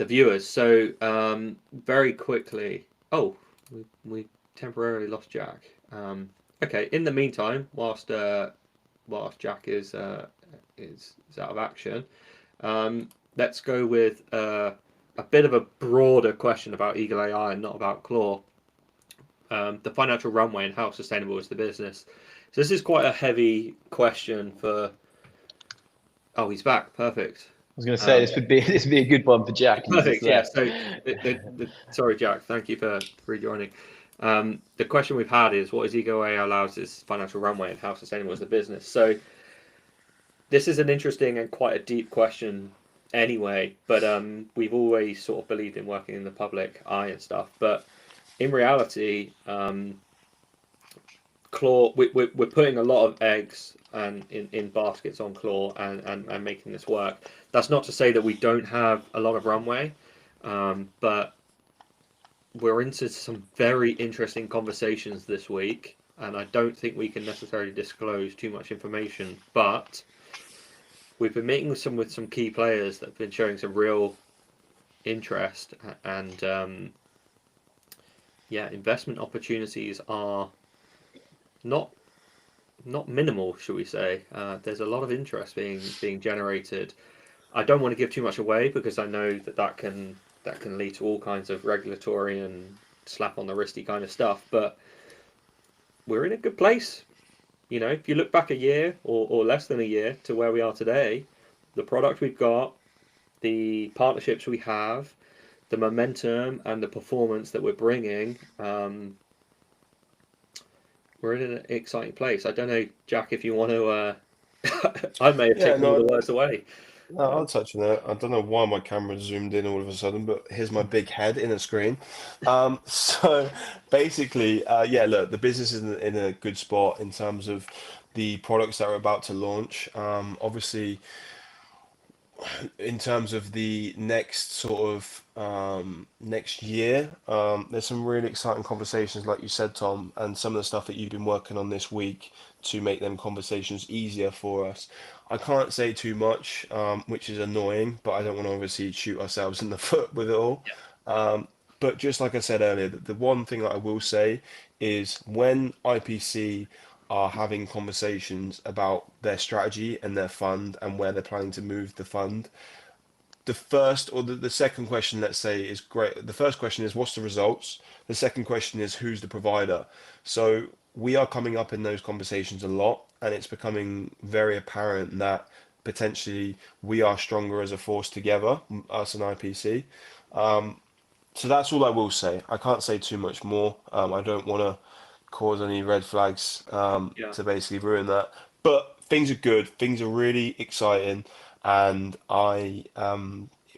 viewers. So very quickly, we temporarily lost Jack. Okay, in the meantime, whilst Jack is out of action, let's go with a bit of a broader question about Eagle AI and not about Claw. The financial runway and how sustainable is the business. So this is quite a heavy question for. Oh, he's back. Perfect. I was going to say this would be a good one for Jack. Perfect. Yeah. So, sorry, Jack. Thank you for rejoining. The question we've had is, what is Eagle AI allows its financial runway and how sustainable is the business? So, this is an interesting and quite a deep question. Anyway, but we've always sort of believed in working in the public eye and stuff. But in reality, Claw, we're putting a lot of eggs and in baskets on Claw and making this work. That's not to say that we don't have a lot of runway, but we're into some very interesting conversations this week, and I don't think we can necessarily disclose too much information, but we've been meeting with some key players that have been showing some real interest, and investment opportunities are not minimal, shall we say. There's a lot of interest being generated. I don't want to give too much away because I know that can lead to all kinds of regulatory and slap on the wristy kind of stuff, but we're in a good place. You know, if you look back a year or less than a year to where we are today, the product we've got, the partnerships we have, the momentum and the performance that we're bringing, we're in an exciting place. I don't know, Jack, if you want to... I may have taken all the words away. No, I'll touch on that. I don't know why my camera zoomed in all of a sudden, but here's my big head in a screen. So basically, look, the business is in a good spot in terms of the products that are about to launch. Obviously, in terms of the next sort of next year, there's some really exciting conversations, like you said, Tom, and some of the stuff that you've been working on this week to make them conversations easier for us. I can't say too much, which is annoying, but I don't want to obviously shoot ourselves in the foot with it all. But just like I said earlier, the one thing that I will say is when IPC are having conversations about their strategy and their fund and where they're planning to move the fund, the first or the second question, let's say, is great. The first question is, what's the results? The second question is, who's the provider? So we are coming up in those conversations a lot, and it's becoming very apparent that potentially we are stronger as a force together, us and IPC. So that's all I will say. I can't say too much more. I don't want to cause any red flags to basically ruin that. But things are good. Things are really exciting, and I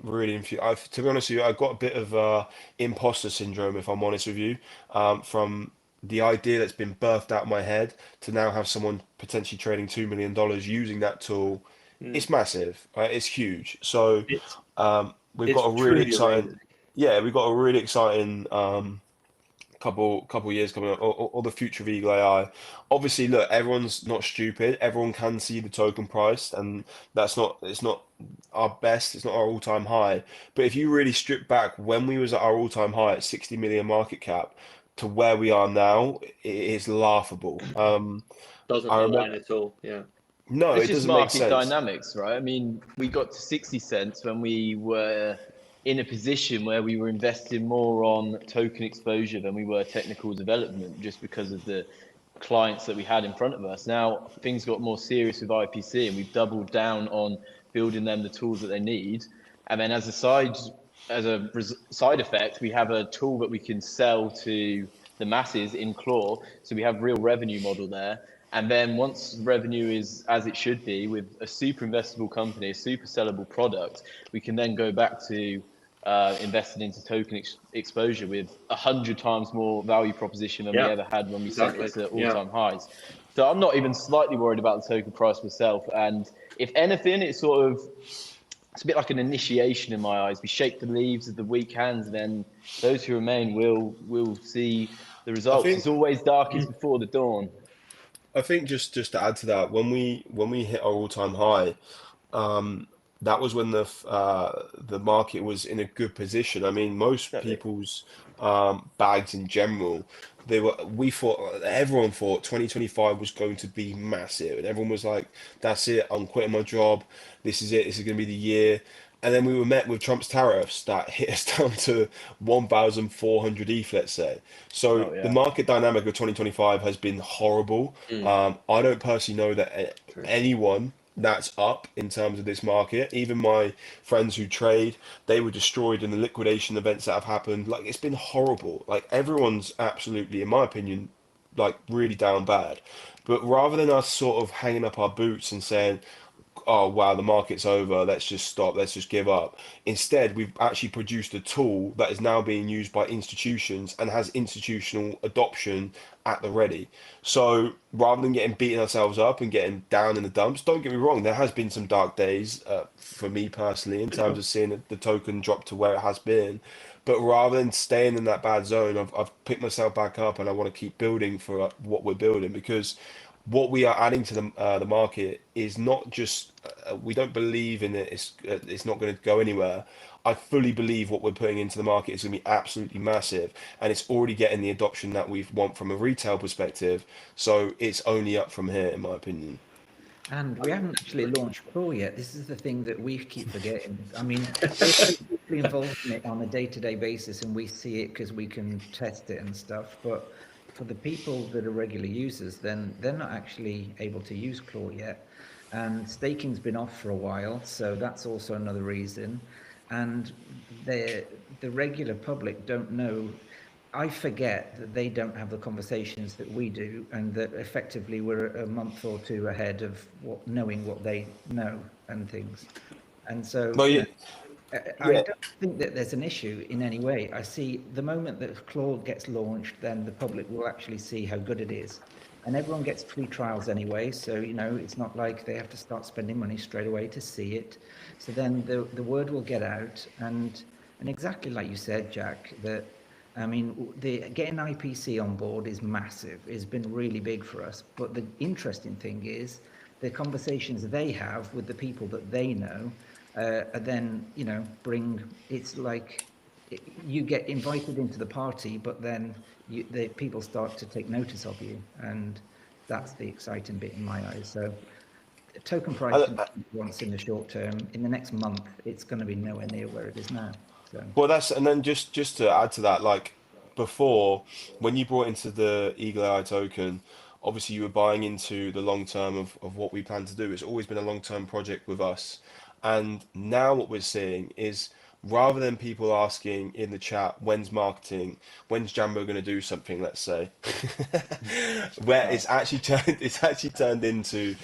really to be honest with you, I've got a bit of imposter syndrome, if I'm honest with you, from the idea that's been birthed out of my head to now have someone potentially trading $2 million using that tool. It's massive, right? It's huge. So we've got a really exciting, we've got a really exciting couple years coming up, or the future of Eagle AI. Obviously, look, everyone's not stupid. Everyone can see the token price, and it's not our best. It's not our all-time high. But if you really strip back when we was at our all-time high at 60 million market cap to where we are now, it is laughable. Doesn't I align remember. at all. Yeah. No, It's it just doesn't make market sense. dynamics, right? I mean, we got to 60 cents when we were in a position where we were investing more on token exposure than we were technical development, just because of the clients that we had in front of us. Now things got more serious with IPC, and we've doubled down on building them the tools that they need. And then as a side effect, we have a tool that we can sell to the masses in Claw. So we have real revenue model there. And then once revenue is as it should be with a super investable company, a super sellable product, we can then go back to investing into token exposure with 100 times more value proposition than we Yeah. ever had when we Exactly. sent it to Yeah. all-time highs. So I'm not even slightly worried about the token price myself. And if anything, it's a bit like an initiation in my eyes. We shake the leaves of the weak hands, and then those who remain will see the I results. think It's always darkest before the dawn. I think just to add to that, when we hit our all-time high, that was when the market was in a good position. I mean, most Exactly. people's bags in general, everyone thought 2025 was going to be massive, and everyone was like, "That's it, I'm quitting my job. This is it. This is going to be the year." And then we were met with Trump's tariffs that hit us down to 1,400 ETH, let's say. So Oh the yeah. market dynamic of 2025 has been horrible. I don't personally know that True. anyone that's up in terms of this market. Even my friends who trade, they were destroyed in the liquidation events that have happened. Like, it's been horrible. Like, everyone's absolutely, in my opinion, like really down bad. But rather than us sort of hanging up our boots and saying, "Oh wow, the market's over, let's just stop, let's just give up," instead we've actually produced a tool that is now being used by institutions and has institutional adoption at the ready. So rather than getting beating ourselves up and getting down in the dumps, don't get me wrong, there has been some dark days for me personally in terms of seeing the token drop to where it has been. But rather than staying in that bad zone, I've picked myself back up, and I want to keep building for what we're building, because what we are adding to the market is not just we don't believe in it. It's not going to go anywhere. I fully believe what we're putting into the market is going to be absolutely massive, and it's already getting the adoption that we want from a retail perspective. So it's only up from here, in my opinion. And we haven't actually launched Claw yet. This is the thing that we keep forgetting. I mean, we're so deeply involved in it on a day-to-day basis, and we see it because we can test it and stuff. But for the people that are regular users, then they're not actually able to use Claw yet. And staking's been off for a while, so that's also another reason. And the regular public don't know. I forget that they don't have the conversations that we do, and that effectively we're a month or two ahead of knowing what they know and things. And so, Well, you know, I yeah, don't think that there's an issue in any way. I see the moment that Claude gets launched, then the public will actually see how good it is. And everyone gets free trials anyway, so you know it's not like they have to start spending money straight away to see it. So then the word will get out, and exactly like you said, Jack, that I mean, getting IPC on board is massive. It's been really big for us. But the interesting thing is the conversations they have with the people that they know, and then it's like you get invited into the party, but then the people start to take notice of you, and that's the exciting bit in my eyes. So token price once in the short term, in the next month, it's going to be nowhere near where it is now. So. well, and then just to add to that, like before, when you brought into the Eagle AI token, obviously you were buying into the long term of what we plan to do. It's always been a long term project with us. And now what we're seeing is, rather than people asking in the chat, when's marketing, when's Jambo going to do something, let's say, where it's actually turned into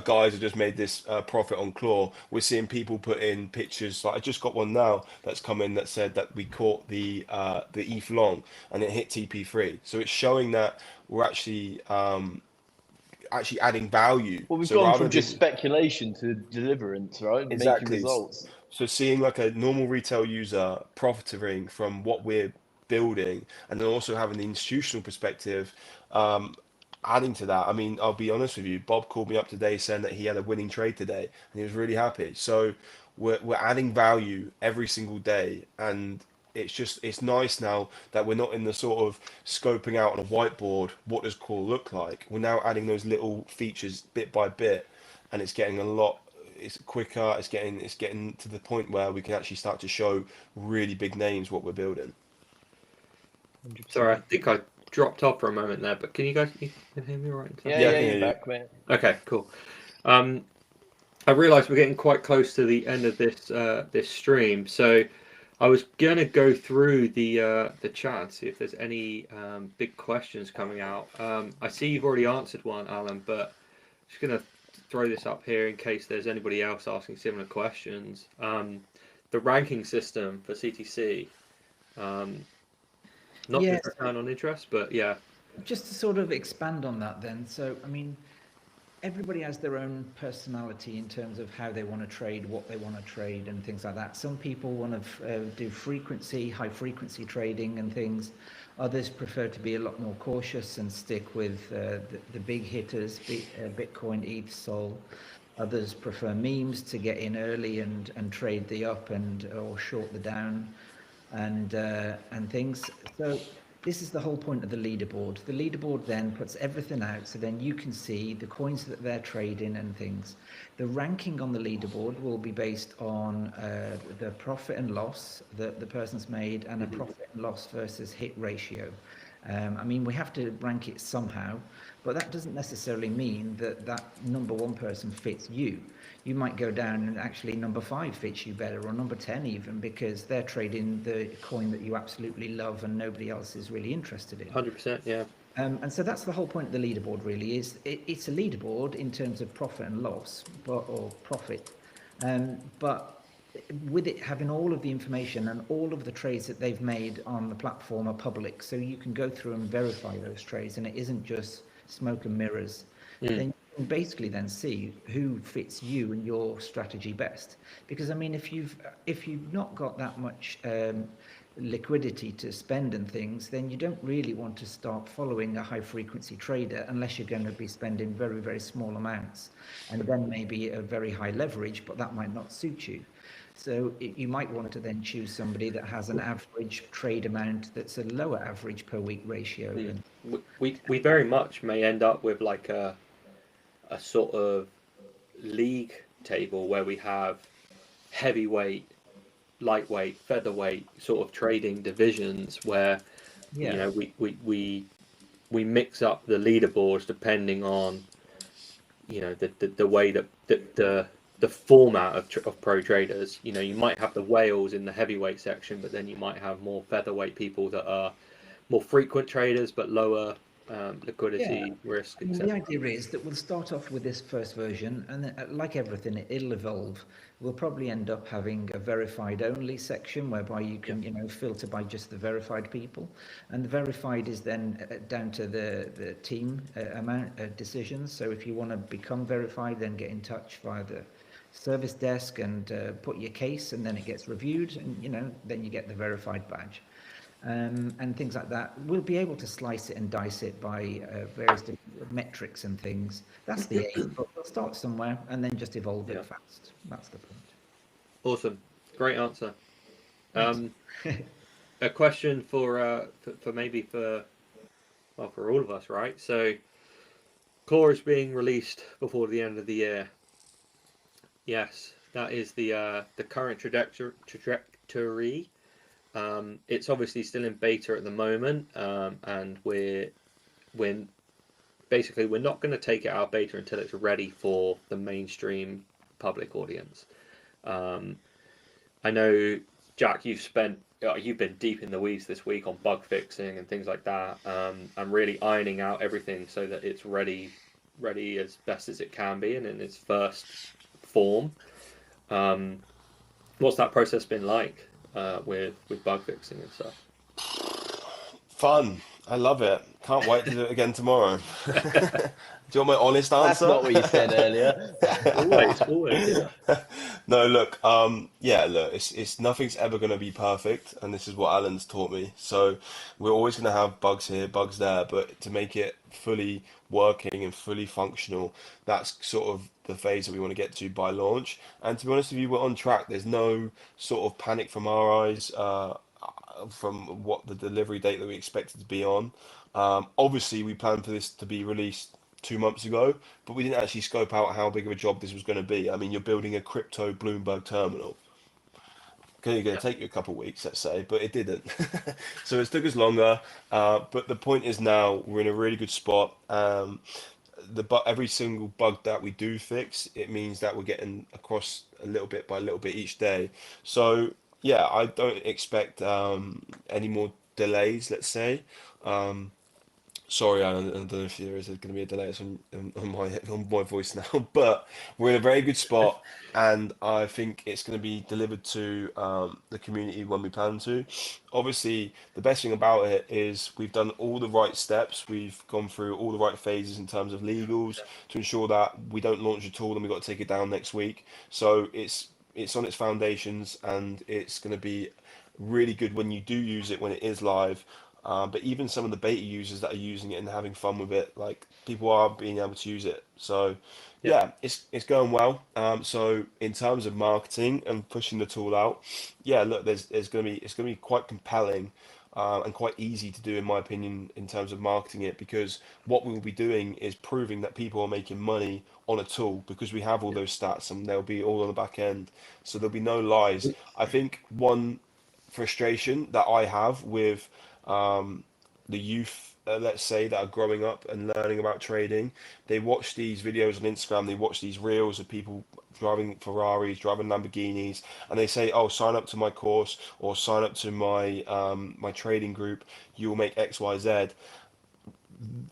guys have just made this profit on Claw. We're seeing people put in pictures. Like, I just got one now that's come in that said that we caught the ETH long and it hit TP3. So it's showing that we're actually adding value. Well, we've So gone rather from than just speculation to deliverance, right? Making exactly, results. so seeing like a normal retail user profiting from what we're building, and then also having the institutional perspective. Adding to that, I mean, I'll be honest with you. Bob called me up today saying that he had a winning trade today, and he was really happy. So we're adding value every single day, and it's nice now that we're not in the sort of scoping out on a whiteboard what does core look like. We're now adding those little features bit by bit, and it's getting a lot. It's quicker. It's getting to the point where we can actually start to show really big names what we're building. Sorry, I think I dropped off for a moment there, but can you guys hear me all right? Yeah, Yeah, I yeah, can you're hear you. back, man. Okay, cool. I realise we're getting quite close to the end of this stream, so I was gonna go through the chat and see if there's any big questions coming out. I see you've already answered one, Alan, but I'm just gonna throw this up here in case there's anybody else asking similar questions. The ranking system for CTC, not Yeah. just return on interest, but yeah. Just to sort of expand on that then. So, I mean, everybody has their own personality in terms of how they want to trade, what they want to trade and things like that. Some people want to do high frequency trading and things. Others prefer to be a lot more cautious and stick with the big hitters, Bitcoin, ETH, Sol. Others prefer memes to get in early and trade the up or short the down and things. So this is the whole point of the leaderboard. The leaderboard then puts everything out, so then you can see the coins that they're trading and things. The ranking on the leaderboard will be based on the profit and loss that the person's made and a profit and loss versus hit ratio. I mean, we have to rank it somehow, but that doesn't necessarily mean that number one person fits you. You might go down and actually number 5 fits you better, or number 10 even, because they're trading the coin that you absolutely love and nobody else is really interested in. 100%, yeah. And so that's the whole point of the leaderboard, really. It's a leaderboard in terms of profit and loss, or profit. But with it having all of the information and all of the trades that they've made on the platform are public, so you can go through and verify those trades, and it isn't just smoke and mirrors. Then you can basically then see who fits you and your strategy best. Because I mean, if you've not got that much liquidity to spend and things, then you don't really want to start following a high frequency trader unless you're going to be spending very, very small amounts, and then maybe a very high leverage, but that might not suit you. So you might want to then choose somebody that has an average trade amount that's a lower average per week ratio. We very much may end up with like a sort of league table where we have heavyweight, lightweight, featherweight sort of trading divisions where you know we mix up the leaderboards depending on the way that the format of pro traders. You know, you might have the whales in the heavyweight section, but then you might have more featherweight people that are more frequent traders but lower liquidity risk. I mean, the idea is that we'll start off with this first version, and then, like everything, it'll evolve. We'll probably end up having a verified only section whereby you can filter by just the verified people, and the verified is then down to the team amount decisions. So if you want to become verified, then get in touch via the service desk and put your case, and then it gets reviewed, and then you get the verified badge. And things like that. We'll be able to slice it and dice it by various different metrics and things. That's the aim, but we'll start somewhere and then just evolve it fast. That's the point. Awesome. Great answer. A question for all of us, right? So Core is being released before the end of the year. Yes, that is the current trajectory. It's obviously still in beta at the moment, and we're not going to take it out of beta until it's ready for the mainstream public audience. I know, Jack, you've been deep in the weeds this week on bug fixing and things like that, and really ironing out everything so that it's ready as best as it can be and in its first form. What's that process been like with bug fixing and stuff? Fun. I love it. Can't wait to do it again tomorrow. Do you want my honest That's answer? not what you said earlier. Always, yeah. No, look, yeah, look, it's nothing's ever going to be perfect, and this is what Alan's taught me. So we're always going to have bugs here, bugs there, but to make it fully working and fully functional, that's sort of the phase that we want to get to by launch. And to be honest with you, we're on track. There's no sort of panic from our eyes, from what the delivery date that we expected to be on. Obviously, we planned for this to be released 2 months ago, but we didn't actually scope out how big of a job this was going to be. I mean, you're building a crypto Bloomberg terminal. Okay, going Yeah. to take you a couple of weeks, let's say, but it didn't. So it took us longer. But the point is now we're in a really good spot. Every single bug that we do fix, it means that we're getting across a little bit by little bit each day. So yeah, I don't expect any more delays, let's say. Um, Sorry, Alan, I don't know if there is going to be a delay on my voice now, but we're in a very good spot, and I think it's going to be delivered to the community when we plan to. Obviously, the best thing about it is we've done all the right steps. We've gone through all the right phases in terms of legals to ensure that we don't launch a tool and we've got to take it down next week. So it's on its foundations, and it's going to be really good when you do use it when it is live. But even some of the beta users that are using it and having fun with it, like people are being able to use it. So Yeah. yeah, it's going well. So in terms of marketing and pushing the tool out, yeah, look, there's gonna be it's gonna be quite compelling. And quite easy to do, in my opinion, in terms of marketing it, because what we will be doing is proving that people are making money on a tool because we have all Yeah. those stats and they'll be all on the back end. So there'll be no lies. I think one frustration that I have with the youth, let's say, that are growing up and learning about trading. They watch these videos on Instagram, they watch these reels of people driving Ferraris, driving Lamborghinis, and they say, "Oh, sign up to my course or sign up to my trading group. You will make X, Y, Z."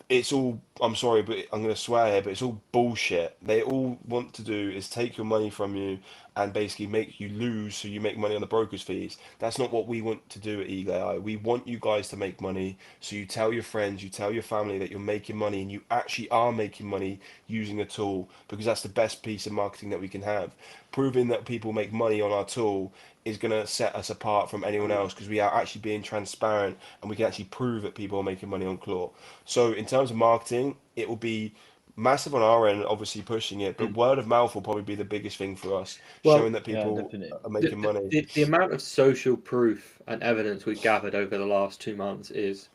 It's all, I'm sorry, but I'm going to swear here, but it's all bullshit. They all want to do is take your money from you and basically make you lose so you make money on the broker's fees. That's not what we want to do at Eagle AI. We want you guys to make money, so you tell your friends, you tell your family that you're making money and you actually are making money using a tool, because that's the best piece of marketing that we can have. Proving that people make money on our tool is going to set us apart from anyone else, because we are actually being transparent and we can actually prove that people are making money on Claw. So in terms of marketing, it will be massive on our end, obviously pushing it, but word of mouth will probably be the biggest thing for us, showing Well, that Yeah, people definitely. are making money. the amount of social proof and evidence we've gathered over the last 2 months is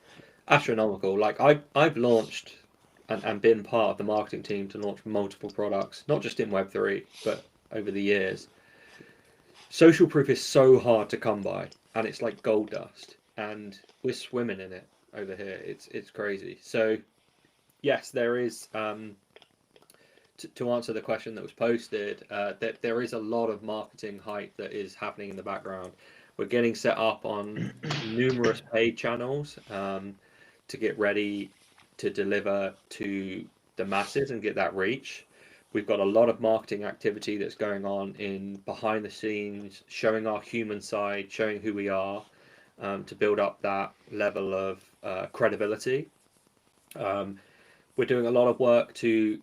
astronomical. Like I've launched and been part of the marketing team to launch multiple products, not just in Web3, but over the years. Social proof is so hard to come by, and it's like gold dust, and we're swimming in it over here. It's crazy. So yes, there is. To answer the question that was posted, that there is a lot of marketing hype that is happening in the background. We're getting set up on numerous paid channels to get ready to deliver to the masses and get that reach. We've got a lot of marketing activity that's going on in behind the scenes, showing our human side, showing who we are, to build up that level of credibility. Um, we're doing a lot of work to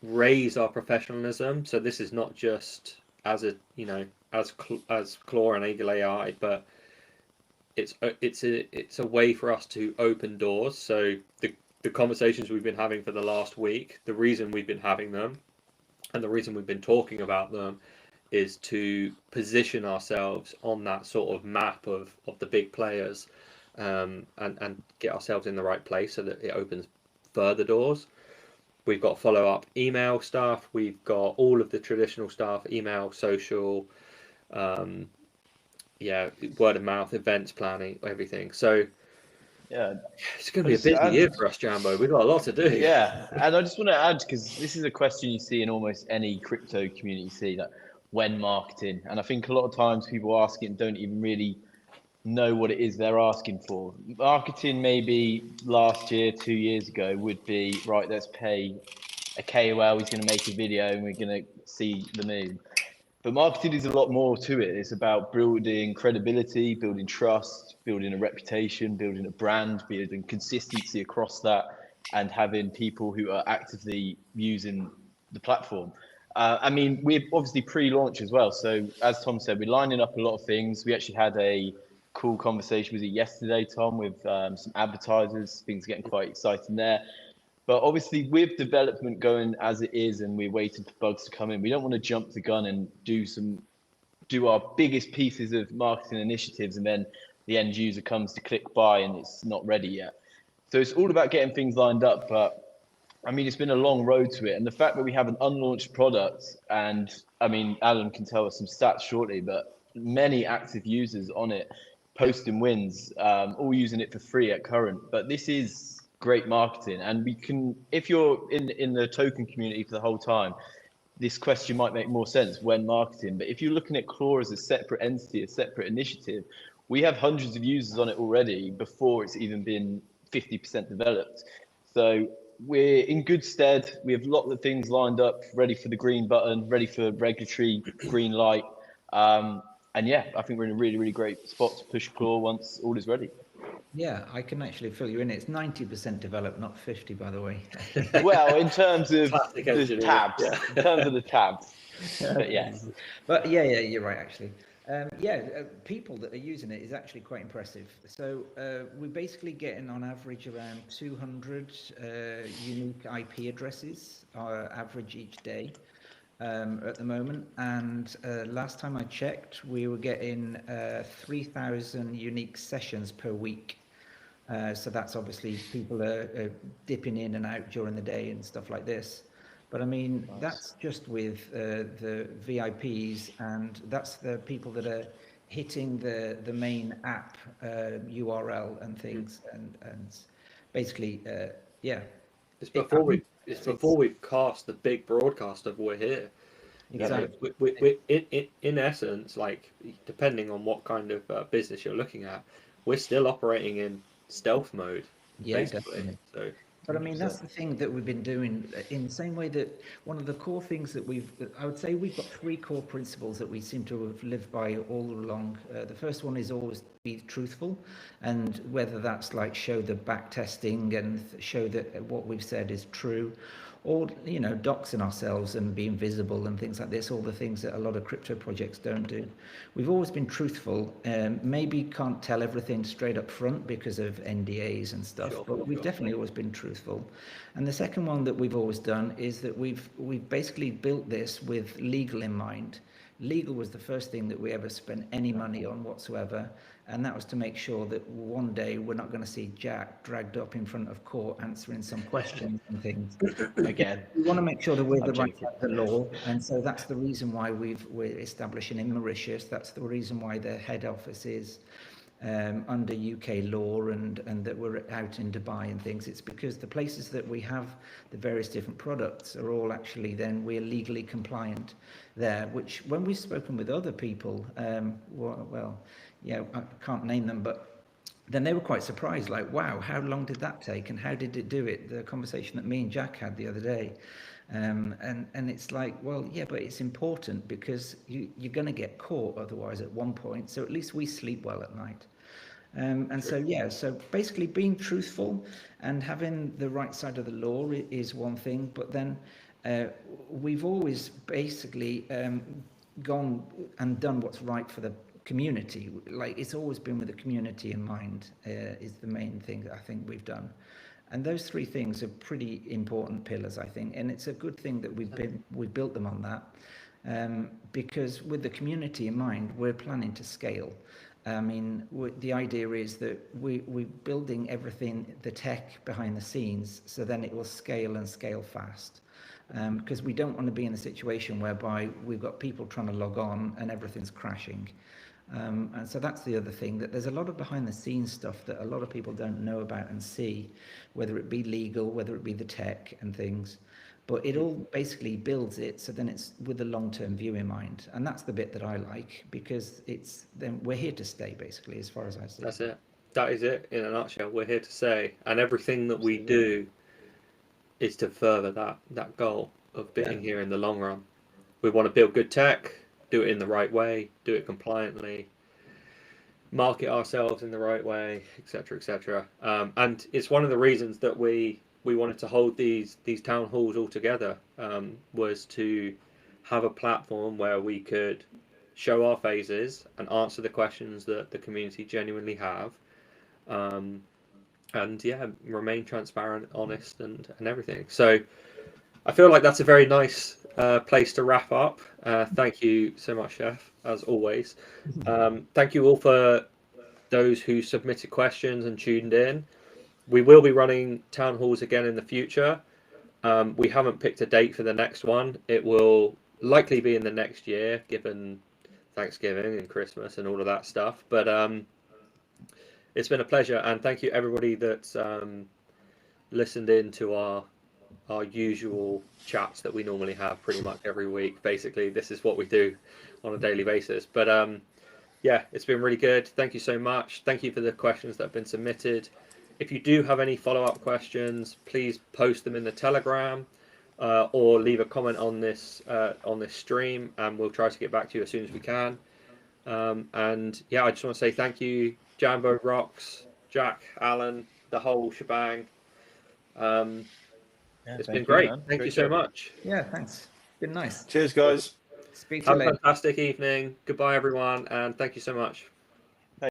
raise our professionalism. So this is not just as a as Claw and Eagle AI, but it's a way for us to open doors. So the conversations we've been having for the last week, the reason we've been having them, and the reason we've been talking about them, is to position ourselves on that sort of map of the big players, and get ourselves in the right place so that it opens further doors. We've got follow-up email stuff. We've got all of the traditional stuff, email, social, um, yeah, word of mouth, events planning, everything. So Yeah, it's going to I be a just busy year add, for us, Jambo. We've got a lot to do. yeah, and I just want to add, because this is a question you see in almost any crypto community, you see like when marketing, and I think a lot of times people ask it and don't even really know what it is they're asking for. Marketing maybe last year, 2 years ago would be right. Let's pay a KOL. He's going to make a video and we're going to see the moon. But marketing is a lot more to it. It's about building credibility, building trust, building a reputation, building a brand, building consistency across that, and having people who are actively using the platform. I mean, we're obviously pre-launch as well. So as Tom said, we're lining up a lot of things. We actually had a cool conversation, was it yesterday, Tom, with some advertisers. Things are getting quite exciting there. But obviously, with development going as it is, and we're waiting for bugs to come in, we don't want to jump the gun and do our biggest pieces of marketing initiatives, and then the end user comes to click buy and it's not ready yet. So it's all about getting things lined up. But I mean, it's been a long road to it, and the fact that we have an unlaunched product, and I mean, Alan can tell us some stats shortly, but many active users on it, posting wins, all using it for free at current. But this is great marketing, and we can, if you're in the token community for the whole time, this question might make more sense when marketing. But if you're looking at Claw as a separate entity, a separate initiative, we have hundreds of users on it already before it's even been 50% developed. So we're in good stead. We have a lot of things lined up, ready for the green button, ready for regulatory green light. And yeah, I think we're in a really, really great spot to push Claw once all is ready. Yeah, I can actually fill you in. It's 90% developed, not 50, by the way. Well, in terms of Classic the engineering, tabs, yeah. in terms of the tabs, but yes. But yeah, you're right, actually. People that are using it is actually quite impressive. So we're basically getting on average around 200 unique IP addresses average each day at the moment. And last time I checked, we were getting 3,000 unique sessions per week. So that's obviously people are dipping in and out during the day and stuff like this. But I mean, Nice. that's just with the VIPs, and that's the people that are hitting the main app URL and things, and basically, yeah. It's before we cast the big broadcast of we're here. Exactly. We in essence, like, depending on what kind of business you're looking at, we're still operating in stealth mode, Yeah, basically. definitely. So But I mean, that's the thing that we've been doing in the same way that one of the core things that I would say we've got three core principles that we seem to have lived by all along. The first one is always be truthful, and whether that's like show the back testing and show that what we've said is true, or, you know, doxing ourselves and being visible and things like this, all the things that a lot of crypto projects don't do. We've always been truthful. Maybe can't tell everything straight up front because of NDAs and stuff, but we've definitely always been truthful. And the second one that we've always done is that we've basically built this with legal in mind. Legal was the first thing that we ever spent any money on whatsoever, and that was to make sure that one day we're not going to see Jack dragged up in front of court answering some questions and things. Again, We want to make sure that we're the I'm right joking. side of the law, and so that's the reason why we're establishing in Mauritius. That's the reason why the head office is under UK law, and that we're out in Dubai and things. It's because the places that we have the various different products are all actually then we're legally compliant there, which when we've spoken with other people, I can't name them, but then they were quite surprised, like, wow, how long did that take and how did it do it? The conversation that me and Jack had the other day. And it's like, well, yeah, but it's important because you're going to get caught otherwise at one point. So at least we sleep well at night. So basically being truthful and having the right side of the law is one thing, but then we've always basically gone and done what's right for the community. Like, it's always been with the community in mind is the main thing that I think we've done. And those three things are pretty important pillars, I think, and it's a good thing that we've built them on that, because with the community in mind, we're planning to scale. I mean, the idea is that we're building everything, the tech behind the scenes, so then it will scale and scale fast. Because we don't want to be in a situation whereby we've got people trying to log on and everything's crashing. And so that's the other thing, that there's a lot of behind the scenes stuff that a lot of people don't know about and see, whether it be legal, whether it be the tech and things. But it all basically builds it, so then it's with a long-term view in mind. And that's the bit that I like, because then we're here to stay, basically, as far as I see. that's it. That is it in a nutshell. We're here to stay, and everything that we do is to further that goal of being here in the long run. We want to build good tech. do it in the right way, do it compliantly, market ourselves in the right way, etc., etc. And it's one of the reasons that we wanted to hold these town halls all together, was to have a platform where we could show our phases and answer the questions that the community genuinely have, and yeah, remain transparent, honest, and everything. So I feel like that's a very nice place to wrap up. Thank you so much, Chef, as always. Thank you all for those who submitted questions and tuned in. We will be running town halls again in the future. We haven't picked a date for the next one. It will likely be in the next year, given Thanksgiving and Christmas and all of that stuff. But it's been a pleasure, and thank you everybody that's listened in to our usual chats that we normally have pretty much every week. Basically, this is what we do on a daily basis. But yeah, it's been really good. Thank you so much. Thank you for the questions that have been submitted. If you do have any follow-up questions, please post them in the Telegram, or leave a comment on this stream, and we'll try to get back to you as soon as we can. And yeah, I just want to say thank you, Jambo, Rox, Jack, Alan, the whole shebang. It's been great. Thank you so much. Yeah, thanks. Been nice. Cheers, guys. Speak to you Have a later. fantastic evening. Goodbye, everyone, and thank you so much.